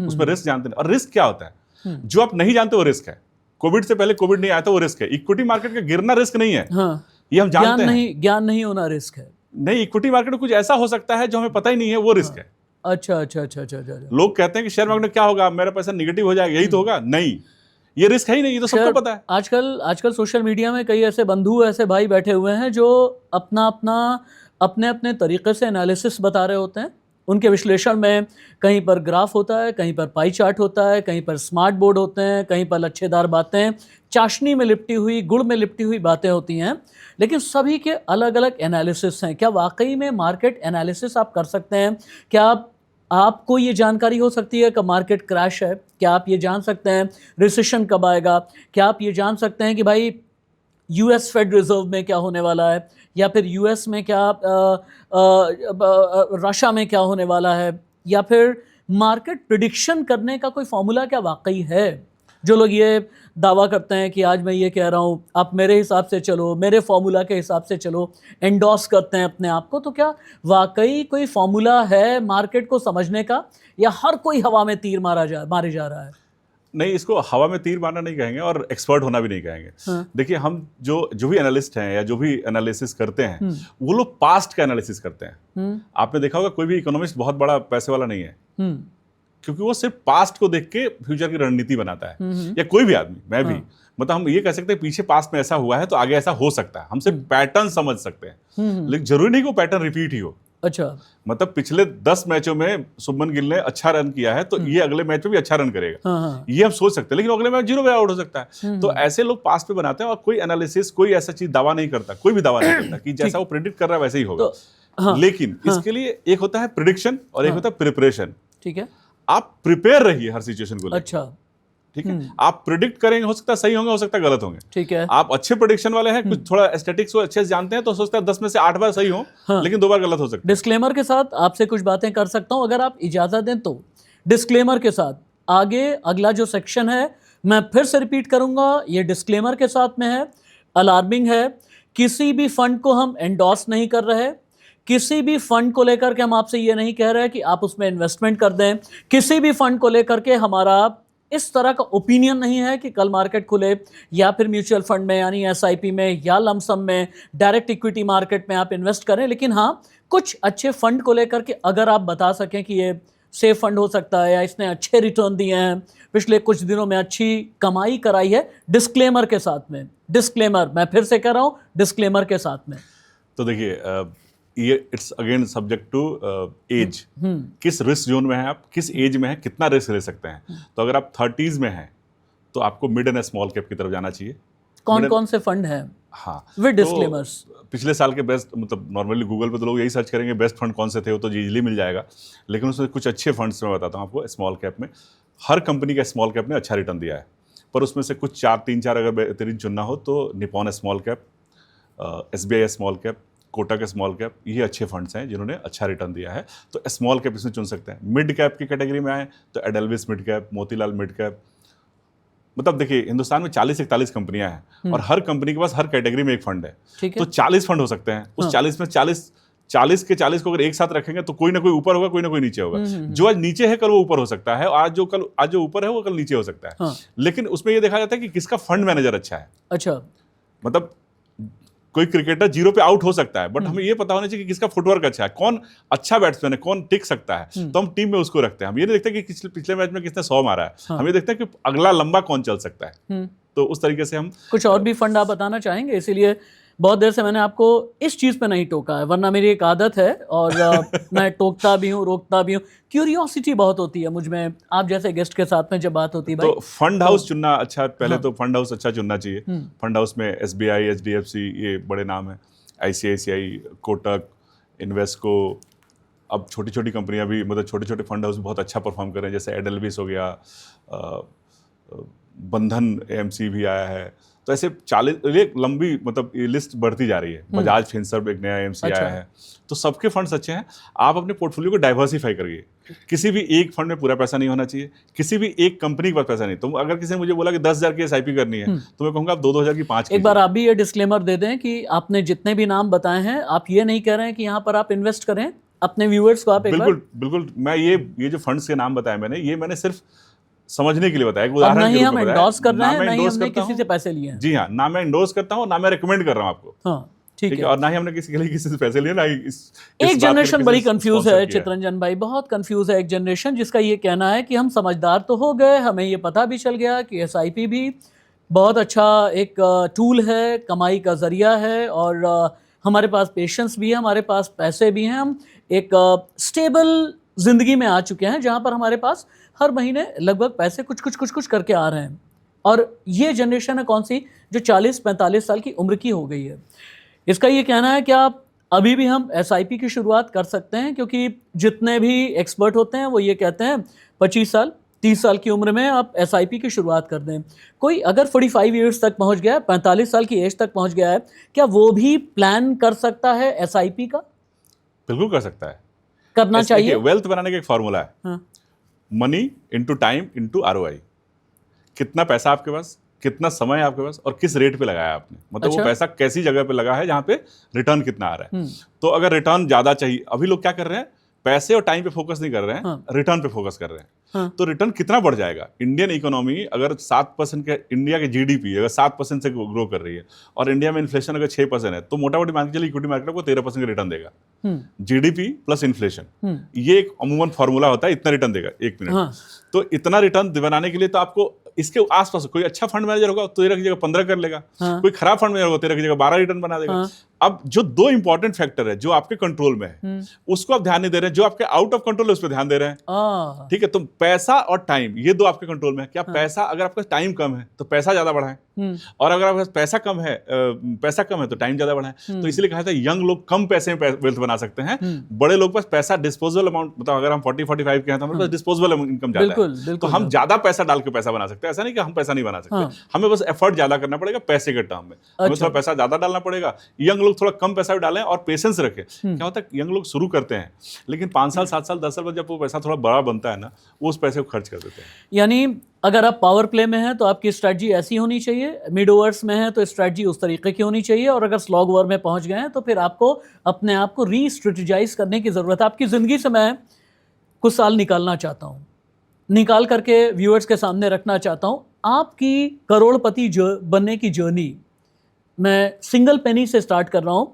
उसमें रिस्क जानते नहीं। और रिस्क क्या होता है? जो आप नहीं जानते वो रिस्क है। कोविड से पहले कोविड नहीं आया था, वो रिस्क है। इक्विटी मार्केट का गिरना रिस्क नहीं है। हाँ, ये हम जानते हैं। ज्ञान नहीं होना रिस्क है। नहीं, इक्विटी मार्केट में कुछ ऐसा हो सकता है जो हमें पता ही नहीं है, वो रिस्क है। अच्छा। लोग कहते हैं कि शेयर मार्केट में क्या होगा, मेरा पैसा निगेटिव हो जाएगा, यही तो होगा। नहीं, ये रिस्क है ही नहीं, ये तो सबको पता है। आजकल सोशल मीडिया में कई ऐसे बंधु, ऐसे भाई बैठे हुए हैं जो अपने तरीके से एनालिसिस बता रहे होते हैं। उनके विश्लेषण में कहीं पर ग्राफ होता है, कहीं पर पाई चार्ट होता है, कहीं पर स्मार्ट बोर्ड होते हैं, कहीं पर लच्छेदार बातें, चाशनी में लिपटी हुई, गुड़ में लिपटी हुई बातें होती हैं, लेकिन सभी के अलग अलग एनालिसिस हैं। क्या वाकई में मार्केट एनालिसिस आप कर सकते हैं? क्या आपको ये जानकारी हो सकती है कि मार्केट क्रैश है? क्या आप ये जान सकते हैं रिसेशन कब आएगा? क्या आप ये जान सकते हैं कि भाई यूएस फेड रिजर्व में क्या होने वाला है, या फिर यूएस में क्या, रशिया में क्या होने वाला है, या फिर मार्केट प्रिडिक्शन करने का कोई फॉर्मूला क्या वाकई है? जो लोग ये दावा करते हैं कि आज मैं ये कह रहा हूँ, आप मेरे हिसाब से चलो, मेरे फॉर्मूला के हिसाब से चलो, एंडोर्स करते हैं अपने आप को, तो क्या वाकई कोई फॉर्मूला है मार्केट को समझने का, या हर कोई हवा में तीर मारे जा रहा है? नहीं, इसको हवा में तीर मारना नहीं कहेंगे और एक्सपर्ट होना भी नहीं कहेंगे। हाँ। देखिए, हम जो भी एनालिस्ट हैं या जो भी एनालिसिस करते हैं, वो लोग पास्ट का एनालिसिस करते हैं। आपने देखा होगा, कोई भी इकोनॉमिस्ट बहुत बड़ा पैसे वाला नहीं है, क्योंकि वो सिर्फ पास्ट को देख के फ्यूचर की रणनीति बनाता है। या कोई भी आदमी, मैं भी, मतलब हम ये कह सकते हैं पीछे पास्ट में ऐसा हुआ है तो आगे ऐसा हो सकता है। हम सिर्फ पैटर्न समझ सकते हैं, लेकिन जरूरी नहीं कि वो पैटर्न रिपीट ही हो। अच्छा, मतलब पिछले 10 मैचों में शुभमन गिल ने अच्छा रन किया है, तो ये अगले मैच में भी अच्छा रन करेगा। हाँ। ये हम सोच सकते हैं, लेकिन अगले मैच 0 पे आउट हो सकता है। तो ऐसे लोग पास्ट पे बनाते हैं और कोई एनालिसिस, कोई ऐसा चीज दावा नहीं करता, कोई भी दावा नहीं करता कि जैसा वो प्रेडिक्ट कर रहा है वैसे ही होगा। तो, हाँ, लेकिन इसके लिए एक होता है प्रिडिक्शन और एक होता है प्रिपरेशन। ठीक है, आप प्रिपेयर रहिए हर सिचुएशन को लेकर। अच्छा, ठीक है, आप प्रिडिक्ट करेंगे, हो सकता है सही होंगे, हो सकता है गलत होंगे। ठीक है, आप अच्छे प्रेडिक्शन वाले हैं, कुछ थोड़ा एस्थेटिक्स को अच्छे से जानते हैं, तो सोचता है 10 में से 8 बार सही हो, लेकिन 2 बार गलत हो सकता है। डिस्क्लेमर के साथ आपसे कुछ बातें कर सकता हूं, अगर आप इजाजत दें तो। डिस्क्लेमर के साथ आगे अगला जो सेक्शन है, मैं फिर से रिपीट करूंगा, ये डिस्क्लेमर के साथ में है, अलार्मिंग है। किसी भी फंड को हम एंडोर्स नहीं कर रहे, किसी भी फंड को लेकर के हम आपसे ये नहीं कह रहे कि आप उसमें इन्वेस्टमेंट कर दें, किसी भी फंड को लेकर के हमारा इस तरह का ओपिनियन नहीं है कि कल मार्केट खुले या फिर म्यूचुअल फंड में यानी एसआईपी में या लमसम में डायरेक्ट इक्विटी मार्केट में आप इन्वेस्ट करें। लेकिन हाँ, कुछ अच्छे फंड को लेकर के अगर आप बता सकें कि ये सेफ फंड हो सकता है या इसने अच्छे रिटर्न दिए हैं, पिछले कुछ दिनों में अच्छी कमाई कराई है, डिस्क्लेमर के साथ में। डिस्क्लेमर, मैं फिर से कह रहा हूँ, डिस्क्लेमर के साथ में। तो देखिए, ये it's again subject to age. किस रिस्क जोन में है आप, किस एज में है, कितना रिस्क ले सकते हैं। तो अगर आप 30s में हैं तो आपको मिड एंड स्मॉल कैप की तरफ जाना चाहिए। कौन से फंड हैं? हाँ, विद डिस्क्लेमर्स। पिछले साल के बेस्ट, मतलब नॉर्मली गूगल पे तो लोग यही सर्च करेंगे बेस्ट फंड कौन से थे, वो तो इजीली मिल जाएगा। लेकिन उसमें कुछ अच्छे फंड्स मैं बताता हूँ आपको। स्मॉल कैप में हर कंपनी का स्मॉल कैप ने अच्छा रिटर्न दिया है, पर उसमें से कुछ 3-4 अगर बेहतरीन चुनना हो तो Nippon small cap, SBI small cap, Kotak small cap, ये अच्छे फंड्स हैं जिन्होंने अच्छा रिटर्न दिया है। तो स्मॉल कैप इसमें चुन सकते हैं। मिड कैप की कैटेगरी में आए तो Edelweiss mid cap, Motilal mid cap. मतलब देखिए, हिंदुस्तान में 40-41 कंपनियां हैं और हर कंपनी के पास हर कैटेगरी में एक फंड है। तो 40 फंड हो सकते हैं। उस 40 में 40 के 40 को अगर एक साथ रखेंगे तो कोई ना कोई ऊपर होगा, कोई ना कोई नीचे होगा। जो आज नीचे है कल वो ऊपर हो सकता है, आज जो ऊपर है वो कल नीचे हो सकता है। लेकिन उसमें ये देखा जाता है कि किसका फंड मैनेजर अच्छा है। अच्छा, मतलब कोई क्रिकेटर 0 पे आउट हो सकता है, बट हमें ये पता होना चाहिए कि किसका फुटवर्क अच्छा है, कौन अच्छा बैट्समैन है, कौन टिक सकता है। तो हम टीम में उसको रखते हैं। हम ये नहीं देखते कि पिछले मैच में किसने 100 मारा है। हम ये देखते हैं कि अगला लंबा कौन चल सकता है। तो उस तरीके से हम कुछ और भी फंड आप बताना चाहेंगे? इसीलिए बहुत देर से मैंने आपको इस चीज़ पे नहीं टोका है, वरना मेरी एक आदत है और मैं टोकता भी हूँ, रोकता भी हूँ। क्यूरियोसिटी बहुत होती है मुझ में, आप जैसे गेस्ट के साथ में जब बात होती है। तो फंड हाउस चुनना अच्छा, पहले तो फंड हाउस अच्छा चुनना चाहिए। फंड हाउस में SBI, HDFC, ये बड़े नाम है, ICICI, कोटक, इन्वेस्को। अब छोटी छोटी कंपनियां भी, मतलब छोटे छोटे फंड हाउस बहुत अच्छा परफॉर्म कर रहे हैं, जैसे एडेल्विस हो गया, बंधन AMC भी आया है। तो ऐसे 40 लंबी, मतलब ये लिस्ट बढ़ती जा रही है। बजाज फिनसर्व एक नया AMC आया है। तो सबके फंड्स अच्छे हैं। आप अपने पोर्टफोलियो को डाइवर्सिफाई करिए। किसी भी एक फंड में पूरा पैसा नहीं होना चाहिए, किसी भी एक कंपनी के पास पैसा नहीं। तो अगर किसी ने मुझे बोला कि 10,000 की SIP करनी है तो मैं कहूँगा आप 2-2 हज़ार की 5 एक बार आप भी ये डिस्क्लेमर दे दें कि आपने जितने भी नाम बताए हैं, आप ये नहीं कह रहे हैं कि यहाँ पर आप इन्वेस्ट करें। अपने व्यूअर्स को आप एक बिल्कुल मैं ये जो फंड्स के नाम बताए मैंने सिर्फ समझने के लिए बताया, एक अब उदाहरण के नहीं रूप हम में बताया। एंडोर्स कर रहे हैं, मैं नहीं endorse हमने करता किसी हूं। से पैसे लिए हैं। जी हाँ, ना मैं एंडोर्स करता हूँ, ना मैं रिकमेंड कर रहा हूँ आपको। हाँ ठीक ठीक है, है। और ना ही हमने किसी के लिए किसी से पैसे लिए, ना ही इस एक बात के जनरेशन लिए बड़ी किसी से कंफ्यूज sponsor है किया चित्रंजन भाई, बहुत कंफ्यूज है एक जनरेशन जिसका ये कहना है कि हम समझदार तो हो गए, हमें ये पता भी चल गया कि एसआईपी भी बहुत अच्छा एक टूल है, कमाई का जरिया है, और हमारे पास पेशेंस भी है, हमारे पास पैसे भी हैं, हम एक स्टेबल जिंदगी में आ चुके हैं जहां पर हमारे पास हर महीने लगभग पैसे कुछ कुछ कुछ कुछ करके आ रहे हैं। और ये जनरेशन है कौन सी, जो 40-45 साल की उम्र की हो गई है। इसका ये कहना है कि आप अभी भी हम एसआईपी की शुरुआत कर सकते हैं, क्योंकि जितने भी एक्सपर्ट होते हैं वो ये कहते हैं 25 साल 30 साल की उम्र में आप एसआईपी की शुरुआत कर दें। कोई अगर 45 ईयर्स तक पहुंच गया है, 45 साल की एज तक पहुंच गया है, क्या वो भी प्लान कर सकता है एसआईपी का? बिल्कुल कर सकता है। करना चाहिए। वेल्थ बनाने का एक फॉर्मूला है, हाँ। Money into time into ROI. कितना पैसा आपके पास, कितना समय है आपके पास, और किस रेट पे लगाया आपने, मतलब अच्छा। वो पैसा कैसी जगह पे लगा है जहाँ पे रिटर्न कितना आ रहा है। तो अगर रिटर्न ज्यादा चाहिए, अभी लोग क्या कर रहे हैं, पैसे और टाइम पे फोकस नहीं कर रहे हैं, हाँ। रिटर्न पे फोकस कर रहे हैं। हाँ। तो रिटर्न कितना बढ़ जाएगा? इंडियन इकोनॉमी अगर 7% के, इंडिया के जीडीपी अगर 7% से ग्रो कर रही है और इंडिया में इन्फ्लेशन अगर 6% है, तो मोटा मोटी मान के चलिए इक्विटी मार्केट को 13% का रिटर्न देगा। जीडीपी प्लस इन्फ्लेशन, ये एक अमूमन फॉर्मूला होता है, इतना रिटर्न देगा 1 मिनट। हाँ। तो इतना रिटर्न बनाने के लिए तो आपको इसके आसपास कोई अच्छा फंड मैनेजर होगा तो 13 की जगह 15 कर लेगा। हाँ। कोई खराब फंड मैनेजर होगा 13 की जगह 12 रिटर्न बना देगा। हाँ। अब जो 2 इंपॉर्टेंट फैक्टर है जो आपके कंट्रोल में है, उसको आप ध्यान नहीं दे रहे हैं, जो आपके आउट ऑफ कंट्रोल है उस पर ध्यान दे रहे हैं। ठीक है, तो पैसा और टाइम, ये 2 आपके कंट्रोल में है। क्या पैसा, अगर आपका टाइम कम है तो पैसा ज्यादा बढ़ाएं, और अगर आपके पास पैसा कम है तो टाइम ज्यादा बढ़ाएं। तो इसलिए कहा था यंग लोग कम पैसे में वेल्थ बना सकते हैं, बड़े लोग पास पैसा डिस्पोजेबल अमाउंट, मतलब अगर हम 40-45 के हैं तो हमारे पास डिस्पोजेबल इनकम ज्यादा है, तो हम ज्यादा पैसा डाल के पैसा बना सकते हैं। ऐसा नहीं कि हम पैसा नहीं बना सकते, हमें बस एफर्ट ज्यादा करना पड़ेगा पैसे के टर्म में, हमें थोड़ा पैसा ज्यादा डालना पड़ेगा। यंग लोग थोड़ा कम पैसा डालें और पेशेंस रखें। क्या होता है, यंग लोग शुरू करते हैं, लेकिन 5 साल 7 साल 10 साल बाद जब वो पैसा थोड़ा बड़ा बनता है ना, वो उस पैसे को खर्च कर देते हैं। यानी अगर आप पावर प्ले में हैं तो आपकी स्ट्रेटजी ऐसी होनी चाहिए, मिड ओवर्स में है तो स्ट्रेटजी उस तरीके की होनी चाहिए, और अगर स्लॉग ओवर में पहुंच गए हैं तो फिर आपको अपने आप को री स्ट्रेटेजाइज करने की ज़रूरत है। आपकी ज़िंदगी से मैं कुछ साल निकालना चाहता हूँ, निकाल करके व्यूअर्स के सामने रखना चाहता हूँ। आपकी करोड़पति बनने की जर्नी, मैं सिंगल पेनी से स्टार्ट कर रहा हूँ,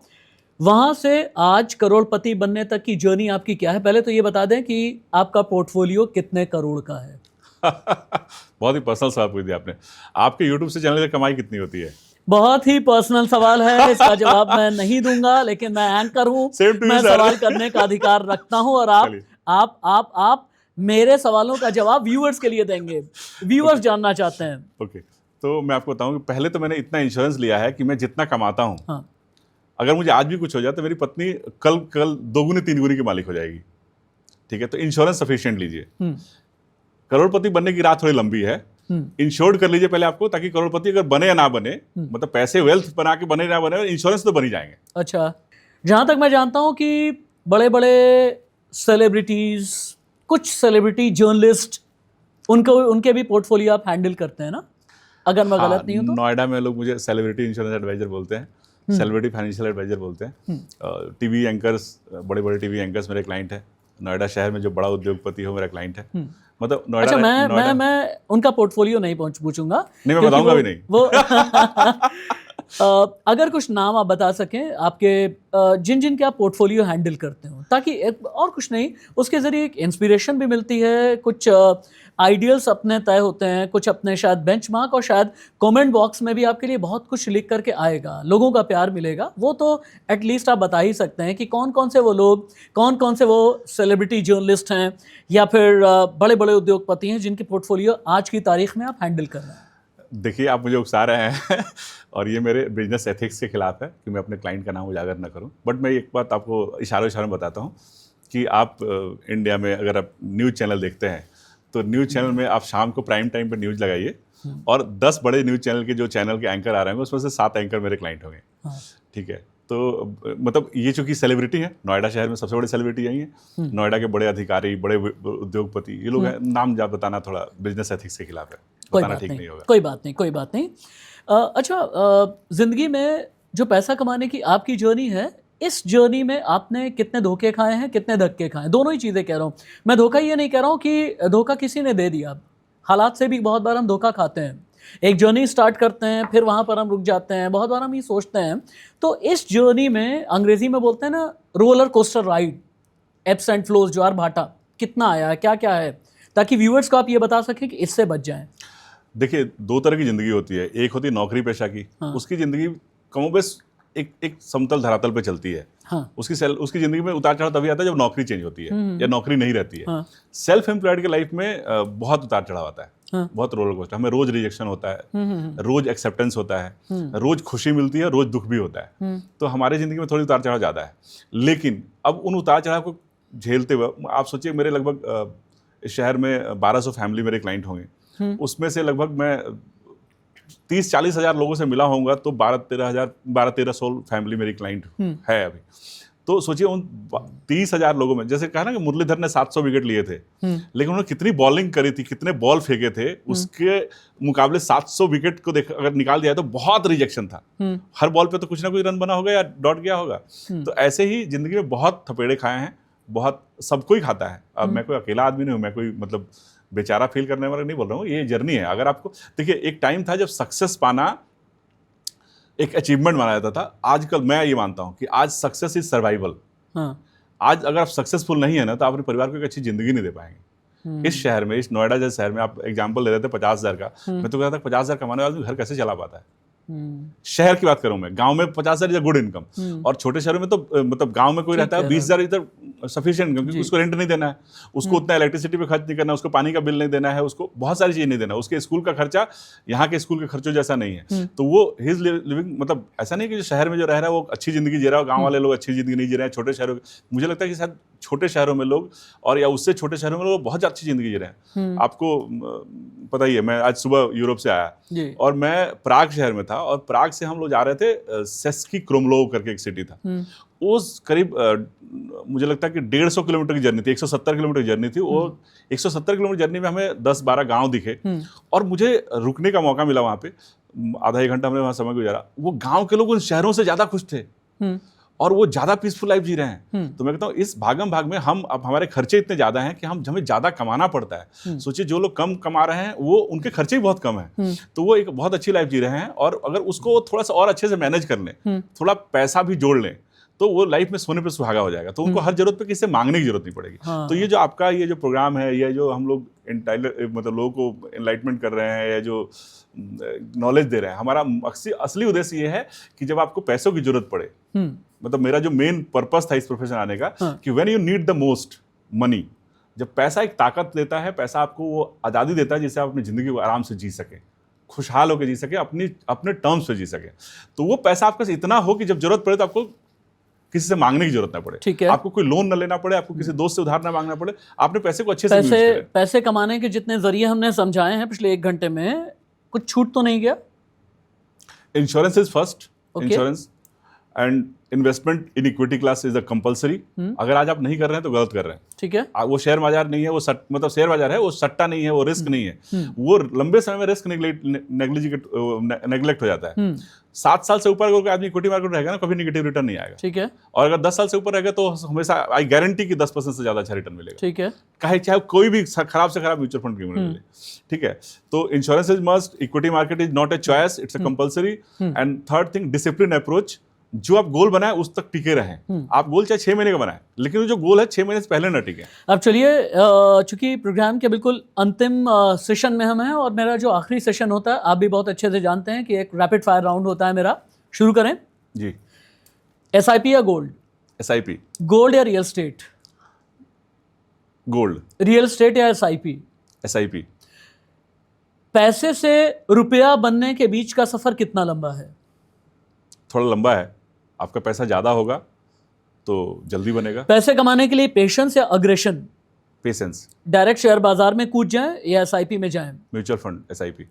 वहाँ से आज करोड़पति बनने तक की जर्नी आपकी क्या है? पहले तो ये बता दें कि आपका पोर्टफोलियो कितने करोड़ का है? बहुत ही पर्सनल सवाल पूछ दिया आपने। आपके YouTube से चैनल की कमाई कितनी होती है? बहुत ही पर्सनल सवाल है, इसका जवाब मैं नहीं दूंगा, लेकिन मैं एंकर हूँ, मैं सवाल करने का अधिकार रखता हूँ, और आप मेरे सवालों का जवाब व्यूअर्स के लिए देंगे। व्यूअर्स जानना चाहते हैं। ओके, तो मैं आपको बताऊं कि पहले तो मैंने इतना इंश्योरेंस लिया है कि मैं जितना कमाता हूं, हाँ। अगर मुझे आज भी कुछ हो जाए तो मेरी पत्नी कल 2 गुनी 3 गुनी की मालिक हो जाएगी। ठीक है, तो इंश्योरेंस सफिशिएंट लीजिए। करोड़पति बनने की राह थोड़ी लंबी है, इंश्योर्ड कर लीजिए पहले आपको, ताकि करोड़पति अगर बने या ना बने, मतलब पैसे वेल्थ बना के बने ना बने, इंश्योरेंस तो बन ही जाएंगे। अच्छा, जहां तक मैं जानता हूं कि बड़े बड़े सेलिब्रिटीज, कुछ सेलिब्रिटी जर्नलिस्ट, उनके भी पोर्टफोलियो आप हैंडल करते हैं ना, अगर मैं गलत नहीं हूं तो? नोएडा में लोग मुझे सेलिब्रिटी इंश्योरेंस एडवाइजर बोलते हैं, सेलिब्रिटी फाइनेंशियल एडवाइजर बोलते हैं। टीवी एंकर्स, बड़े बड़े टीवी एंकर्स मेरे क्लाइंट है। नोएडा शहर में जो बड़ा उद्योगपति हो मेरा क्लाइंट है, मतलब नोएडा। अच्छा, मैं उनका पोर्टफोलियो नहीं पूछूंगा, नहीं, मैं बताऊंगा भी नहीं वो अगर कुछ नाम आप बता सकें आपके, जिन जिन के आप पोर्टफोलियो हैंडल करते हो, ताकि और कुछ नहीं, उसके ज़रिए एक इंस्पिरेशन भी मिलती है, कुछ आइडियल्स अपने तय होते हैं, कुछ अपने शायद बेंचमार्क, और शायद कमेंट बॉक्स में भी आपके लिए बहुत कुछ लिख करके आएगा, लोगों का प्यार मिलेगा। वो तो एटलीस्ट आप बता ही सकते हैं कि कौन कौन से वो लोग, कौन कौन से वो सेलिब्रिटी जर्नलिस्ट हैं या फिर बड़े बड़े उद्योगपति हैं जिनके पोर्टफोलियो आज की तारीख में आप हैंडल कर रहे हैं। देखिए, आप मुझे उकसा रहे हैं और ये मेरे बिजनेस एथिक्स के खिलाफ है कि मैं अपने क्लाइंट का नाम उजागर ना करूं, बट मैं एक बात आपको इशारों में बताता हूं कि आप इंडिया में अगर आप न्यूज़ चैनल देखते हैं तो न्यूज़ चैनल में आप शाम को प्राइम टाइम पे न्यूज़ लगाइए, और 10 बड़े न्यूज़ चैनल के जो चैनल के एंकर आ रहे हैं उसमें से 7 एंकर मेरे क्लाइंट होंगे। ठीक है, तो मतलब ये चूंकि सेलिब्रिटी है, नोएडा शहर में सबसे बड़े सेलिब्रिटी यही है, नोएडा के बड़े अधिकारी, बड़े उद्योगपति, ये लोग हैं। नाम जा बताना थोड़ा बिजनेस एथिक्स के खिलाफ है, बताना ठीक नहीं होगा। कोई बात नहीं। अच्छा, जिंदगी में जो पैसा कमाने की आपकी जर्नी है, इस जर्नी में आपने कितने धोखे खाए हैं, कितने धक्के खाए हैं? दोनों ही चीज़ें कह रहा हूँ मैं। धोखा ये नहीं कह रहा हूँ कि धोखा किसी ने दे दिया, हालात से भी बहुत बार हम धोखा खाते हैं। एक जर्नी स्टार्ट करते हैं, फिर वहाँ पर हम रुक जाते हैं, बहुत बार हम ये सोचते हैं। तो इस जर्नी में अंग्रेजी में बोलते हैं ना roller coaster ride, ebbs and flows, ज्वार भाटा, कितना आया है, क्या क्या है, ताकि व्यूअर्स को आप ये बता सकें कि इससे बच जाएं। देखिए, दो तरह की जिंदगी होती है। एक होती है नौकरी पेशा की, उसकी जिंदगी कमोबेश एक समतल धरातल पे चलती है। उसकी जिंदगी में उतार चढ़ाव तभी आता है जब नौकरी चेंज होती है या नौकरी नहीं रहती है। सेल्फ एम्प्लॉयड के लाइफ में बहुत उतार चढ़ाव आता है, बहुत रोलर कोस्टर। हमें रोज रिजेक्शन होता है, रोज एक्सेप्टेंस होता है, रोज खुशी मिलती है, रोज दुख भी होता है। तो हमारी जिंदगी में थोड़ी उतार चढ़ाव ज्यादा है। लेकिन अब उन उतार चढ़ाव को झेलते हुए आप सोचिए, मेरे लगभग इस शहर में 1200 फैमिली मेरे क्लाइंट होंगे। उसमें से लगभग मैं 30-40 हज़ार लोगों से मिला होऊंगा, तो 12-1300 फैमिली मेरी क्लाइंट है अभी। तो सोचिए उन 30,000 लोगों में, जैसे कहा ना कि मुरलीधर ने 700 विकेट लिए थे, लेकिन उन्होंने कितनी बॉलिंग करी थी, कितने बॉल फेंके थे, उसके मुकाबले 700 विकेट को अगर निकाल दिया तो बहुत रिजेक्शन था। हर बॉल पे तो कुछ ना कुछ रन बना होगा या डॉट गया होगा। तो ऐसे ही जिंदगी में बहुत थपेड़े खाए हैं, बहुत सबको ही खाता है। अब मैं कोई अकेला आदमी नहीं हूँ, मैं कोई मतलब बेचारा फील करने वाला नहीं बोल रहा हूँ। ये जर्नी है। अगर आपको देखिए, एक टाइम था जब सक्सेस पाना एक अचीवमेंट माना जाता था। आजकल मैं ये मानता हूँ कि आज सक्सेस इज सर्वाइवल। आज अगर आप सक्सेसफुल नहीं है ना, तो आप अपने परिवार को एक अच्छी जिंदगी नहीं दे पाएंगे। इस शहर में, इस नोएडा जैसे शहर में, आप एग्जांपल ले रहे थे 50,000 का, मैं तो कहता था 50,000 कमाने वाला घर कैसे चला पाता है। शहर की बात करूं मैं, गांव में 50,000 इज गुड इनकम, और छोटे शहरों में तो मतलब गांव में कोई रहता है 20,000 इधर सफिशिएंट इनकम, क्योंकि उसको रेंट नहीं देना है, उसको उतना इलेक्ट्रिसिटी पे खर्च नहीं करना, उसको पानी का बिल नहीं देना है, उसको बहुत सारी चीज नहीं देना, उसके स्कूल का खर्चा यहाँ के स्कूल के खर्चों जैसा नहीं है। तो वो हिज लिविंग, मतलब ऐसा नहीं कि जो शहर में जो रह रहा है वो अच्छी जिंदगी जी रहा है, गाँव वाले लोग अच्छी जिंदगी नहीं जी रहे हैं। छोटे शहरों, मुझे लगता है कि शायद छोटे शहरों में लोग, और या उससे छोटे शहरों में लोग बहुत अच्छी जिंदगी जी रहे हैं। आपको पता ही है, मैं आज सुबह यूरोप से आया और मैं प्राग शहर में था, और प्राग से हम लोग जा रहे थे सेस्की क्रोमलोव करके एक सिटी था। उस करीब मुझे लगता है कि 150 किलोमीटर की जर्नी थी, 170 किलोमीटर की जर्नी थी। वो 170 किलोमीटर जर्नी में हमें 10-12 गांव दिखे, और मुझे रुकने का मौका मिला वहाँ पे। आधा एक घंटा हमने वहाँ समय गुजारा। वो गाँव के लोग उन शहरों से ज़्यादा खुश थे, और वो ज्यादा पीसफुल लाइफ जी रहे हैं। तो मैं कहता हूँ इस भागम भाग में हम, अब हमारे खर्चे इतने ज्यादा हैं कि हमें ज्यादा कमाना पड़ता है। सोचिए, जो लोग कम कमा रहे हैं वो उनके खर्चे भी बहुत कम हैं, तो वो एक बहुत अच्छी लाइफ जी रहे हैं। और अगर उसको थोड़ा सा और अच्छे से मैनेज कर लें, थोड़ा पैसा भी जोड़ लें, तो वो लाइफ में सोने पे सुहागा हो जाएगा। तो उनको हर जरूरत पे किसी से मांगने की जरूरत नहीं पड़ेगी। तो ये जो आपका ये जो प्रोग्राम है, या जो हम लोग मतलब लोगों को एनलाइटमेंट कर रहे हैं, या जो नॉलेज दे रहे हैं, हमारा असली उद्देश्य ये है कि जब आपको पैसों की जरूरत पड़े, मतलब मेरा जो मेन पर्पस था इस प्रोफेशन आने का, कि when you need the most money, जब पैसा एक ताकत देता है, पैसा आपको वो आज़ादी देता है जिससे आप अपनी ज़िंदगी को आराम से जी सकें, खुशहाल होकर जी सके, अपने टर्म्स पे जी सके। तो वो पैसा आपके पास इतना हो कि जब जरूरत पड़े तो आपको किसी से मांगने की जरूरत ना पड़े, ठीक है, आपको कोई लोन ना लेना पड़े, आपको किसी दोस्त से उधार ना मांगना पड़े, आपने पैसे को अच्छे से पैसे कमाने के जितने जरिए हमने समझाए हैं पिछले 1 घंटे में, कुछ छूट तो नहीं गया? Insurance is first, insurance and investment in equity class is a compulsory. अगर आज आप नहीं कर रहे हैं तो गलत कर रहे हैं, ठीक है। वो शेयर बाजार नहीं है, वो मतलब शेयर बाजार है, वो सट्टा नहीं है, वो रिस्क नहीं है। वो लंबे समय में रिस्क नेग्लेक्ट हो जाता है। 7 साल से ऊपर अगर आदमी इक्विटी मार्केट में रहेगा ना, कभी नेगेटिव रिटर्न नहीं आएगा, ठीक है। और अगर 10 साल से ऊपर रहेगा तो हमेशा आई गारंटी कि 10% से ज्यादा अच्छा रिटर्न मिलेगा, ठीक है, चाहे कोई भी खराब से खराब म्यूचुअल फंड क्यों मिले, ठीक है। तो insurance is must, equity market is not a choice, it's a compulsory. And third thing, discipline approach. जो आप गोल बनाए उस तक टिके रहें। आप गोल चाहे 6 महीने का बनाए, लेकिन जो गोल है 6 महीने से पहले ना टिके। अब चलिए, चूंकि प्रोग्राम के बिल्कुल अंतिम सेशन में हम हैं, और मेरा जो आखिरी सेशन होता है, आप भी बहुत अच्छे से जानते हैं कि एक रैपिड फायर राउंड होता है मेरा। शुरू करें जी। SIP या गोल्ड? SIP। गोल्ड या real estate? Gold. Real estate या SIP? SIP। पैसे से रुपया बनने के बीच का सफर कितना लंबा है? थोड़ा लंबा है। आपका पैसा ज्यादा होगा तो जल्दी बनेगा। पैसे कमाने के लिए पेशेंस या अग्रेशन? पेशेंस। डायरेक्ट शेयर बाजार में कूद जाएं या SIP में जाएं? Mutual fund, SIP।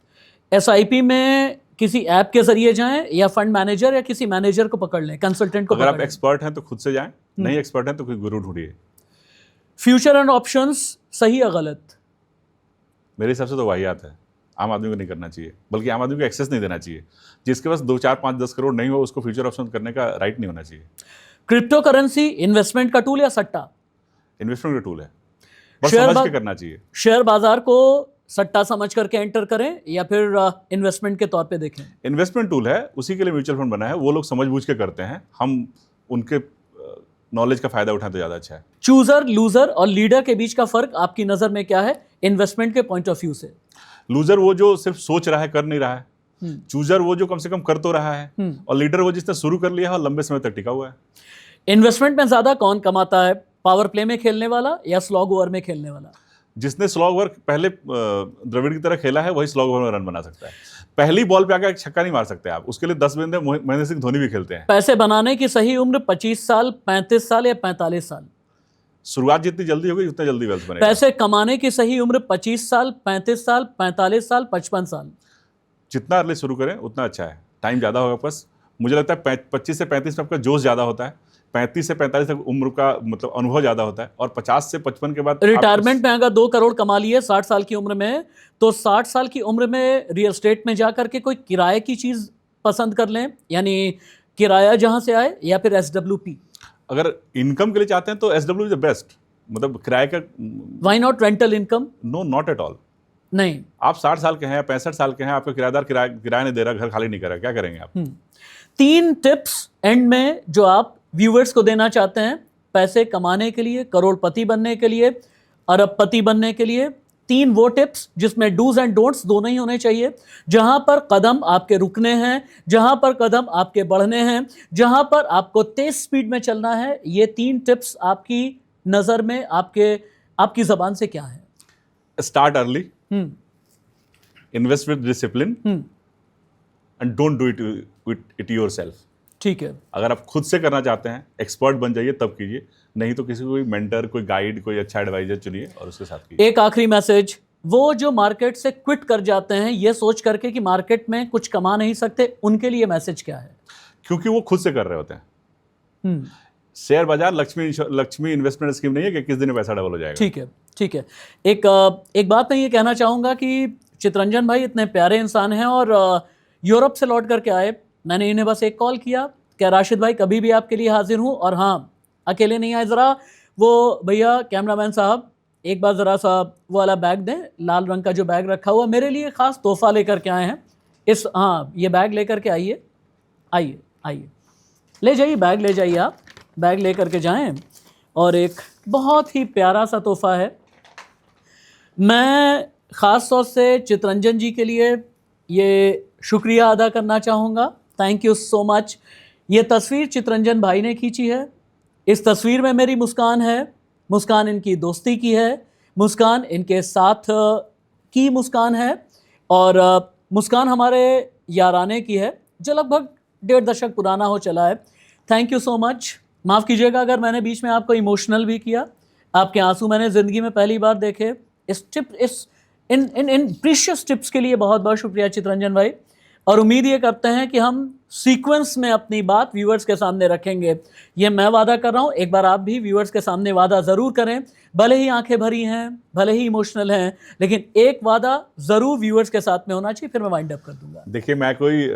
SIP में किसी ऐप के जरिए जाएं या फंड मैनेजर या किसी मैनेजर को पकड़ लें, कंसल्टेंट को? अगर आप एक्सपर्ट हैं तो खुद से जाएं, नहीं एक्सपर्ट हैं तो कोई गुरु ढूंढिए। फ्यूचर एंड ऑप्शंस सही या गलत? मेरे हिसाब से तो वाहियात है, आम आदमी को नहीं करना चाहिए, बल्कि आम आदमी को एक्सेस नहीं देना चाहिए। जिसके पास 2, 4, 5, 10 करोड़ नहीं हो, उसको फ्यूचर ऑप्शन करने का राइट नहीं होना चाहिए। क्रिप्टो करेंसी इन्वेस्टमेंट का टूल या सट्टा? इन्वेस्टमेंट का टूल है, बस समझ के करना चाहिए। शेयर बाजार को सट्टा समझ करके एंटर करें या फिर इन्वेस्टमेंट के तौर पे देखें? इन्वेस्टमेंट टूल है, उसी के लिए म्यूचुअल फंड बना है, वो लोग समझ बूझ के करते हैं, हम उनके नॉलेज का फायदा उठाएं तो ज़्यादा अच्छा है। चूजर, लूजर और लीडर के बीच का फर्क आपकी नज़र में क्या है इन्वेस्टमेंट के पॉइंट ऑफ व्यू से? लूजर वो जो सिर्फ सोच रहा है, कर नहीं रहा है। चूजर वो जो कम से कम कर तो रहा है। और लीडर वो जिसने शुरू कर लिया है और लंबे समय तक टिका हुआ है। इन्वेस्टमेंट में ज्यादा कौन कमाता है, पावर प्ले में खेलने वाला या स्लॉग ओवर में खेलने वाला? जिसने स्लॉग ओवर पहले द्रविड़ की तरह खेला है वही स्लॉग ओवर में रन बना सकता है। पहली बॉल पे आकर एक छक्का नहीं मार सकते आप, उसके लिए 10 बंदे महेंद्र सिंह धोनी भी खेलते हैं। पैसे बनाने की सही उम्र 25 साल, 35 साल या 45 साल? शुरुआत जितनी जल्दी होगी उतना जल्दी वेल्थ बनेगा। पैसे कमाने की सही उम्र 25 साल, 35 साल, 45 साल, 55 साल? जितना अर्ली शुरू करें उतना अच्छा है, टाइम ज़्यादा होगा। बस मुझे लगता है 25 से 35 में आपका जोश ज़्यादा होता है, 35 से 45 तक उम्र का मतलब अनुभव ज़्यादा होता है, और 50 से 55 के बाद रिटायरमेंट में अगर 2 करोड़ कमा लिए 60 साल की उम्र में, तो 60 साल की उम्र में रियल एस्टेट में जाकर के कोई किराए की चीज़ पसंद कर लें, यानी किराया जहाँ से आए, या फिर SWP? अगर इनकम के लिए चाहते हैं तो SW इज द बेस्ट, मतलब किराए का। Why not rental income? No, not at all. नहीं। आप 60 साल के हैं, 65 साल के हैं, आपका किराएदार किराया नहीं दे रहा, घर खाली नहीं कर रहा, क्या करेंगे आप? 3 टिप्स एंड में जो आप व्यूअर्स को देना चाहते हैं पैसे कमाने के लिए, करोड़पति बनने के लिए, अरबपति बनने के लिए। 3 वो टिप्स जिसमें डूज एंड डोंट्स दोनों ही होने चाहिए, जहां पर कदम आपके रुकने हैं, जहां पर कदम आपके बढ़ने हैं, जहां पर आपको तेज स्पीड में चलना है। ये 3 टिप्स आपकी नजर में आपकी जबान से क्या है? Start early, invest with discipline, and don't do it yourself. ठीक है। अगर आप खुद से करना चाहते हैं, एक्सपर्ट बन जाइए तब कीजिए, नहीं तो किसी कोई मेंटर, कोई गाइड, कोई अच्छा एडवाइजर चुनिए और उसके साथ कीजिए। एक आखिरी मैसेज, वो जो मार्केट से क्विट कर जाते हैं ये सोच करके कि मार्केट में कुछ कमा नहीं सकते, उनके लिए मैसेज क्या है? क्योंकि वो खुद से कर रहे होते हैं। शेयर बाजार लक्ष्मी इन्वेस्टमेंट स्कीम नहीं है कि किस दिन में पैसा डबल हो जाएगा। ठीक है, ठीक है। एक बात मैं ये कहना चाहूँगा कि चितरंजन भाई इतने प्यारे इंसान हैं और यूरोप से लौट करके आए। मैंने इन्हें बस एक कॉल किया, क्या राशिद भाई कभी भी आपके लिए हाजिर हूँ, और हाँ अकेले नहीं आए, ज़रा वो भैया कैमरामैन साहब एक बार ज़रा सा वो वाला बैग दें, लाल रंग का जो बैग रखा हुआ, मेरे लिए ख़ास तोहफा लेकर के आए हैं। हाँ ये बैग लेकर के आइए, आइए ले जाइए, बैग ले जाइए, आप बैग ले करके जाएं। और एक बहुत ही प्यारा सा तोहफा है। मैं ख़ास तौर से चितरंजन जी के लिए ये शुक्रिया अदा करना चाहूँगा। Thank you so much. ये तस्वीर चितरंजन भाई ने खींची है। इस तस्वीर में मेरी मुस्कान है, मुस्कान इनकी दोस्ती की है, मुस्कान इनके साथ की मुस्कान है, और मुस्कान हमारे याराने की है जो लगभग 1.5 दशक पुराना हो चला है। Thank you so much. माफ़ कीजिएगा अगर मैंने बीच में आपको इमोशनल भी किया। आपके आंसू मैंने ज़िंदगी में पहली बार देखे। इन प्रीशियस टिप्स के लिए बहुत बहुत शुक्रिया चितरंजन भाई, और उम्मीद ये करते हैं कि हम सीक्वेंस में अपनी बात व्यूअर्स के सामने रखेंगे। ये मैं वादा कर रहा हूँ, एक बार आप भी व्यूअर्स के सामने वादा ज़रूर करें। भले ही आंखें भरी हैं, भले ही इमोशनल हैं, लेकिन एक वादा ज़रूर व्यूअर्स के साथ में होना चाहिए, फिर मैं वाइंड अप कर दूंगा। देखिए, मैं कोई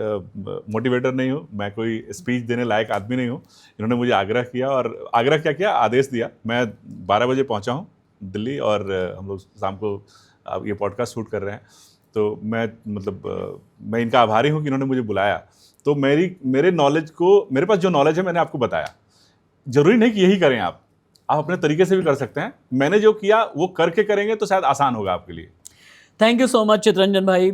मोटिवेटर नहीं हूँ, मैं कोई स्पीच देने लायक आदमी नहीं हूँ। इन्होंने मुझे आग्रह किया, और आग्रह क्या किया, आदेश दिया। मैं 12 बजे पहुँचा हूँ दिल्ली, और हम लोग शाम को ये पॉडकास्ट शूट कर रहे हैं। तो मैं इनका आभारी हूँ कि इन्होंने मुझे बुलाया। तो मेरे नॉलेज को, मेरे पास जो नॉलेज है मैंने आपको बताया। जरूरी नहीं कि यही करें आप अपने तरीके से भी कर सकते हैं। मैंने जो किया वो करके करेंगे तो शायद आसान होगा आपके लिए। Thank you so much Chittaranjan भाई।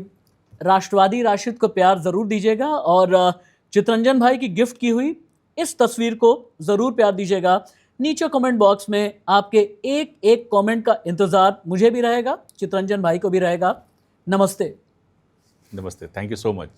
राष्ट्रवादी राशिद को प्यार ज़रूर दीजिएगा, और चितरंजन भाई की गिफ्ट की हुई इस तस्वीर को ज़रूर प्यार दीजिएगा। नीचे कमेंट बॉक्स में आपके एक एक कमेंट का इंतज़ार मुझे भी रहेगा, चितरंजन भाई को भी रहेगा। नमस्ते। नमस्ते, थैंक यू सो मच।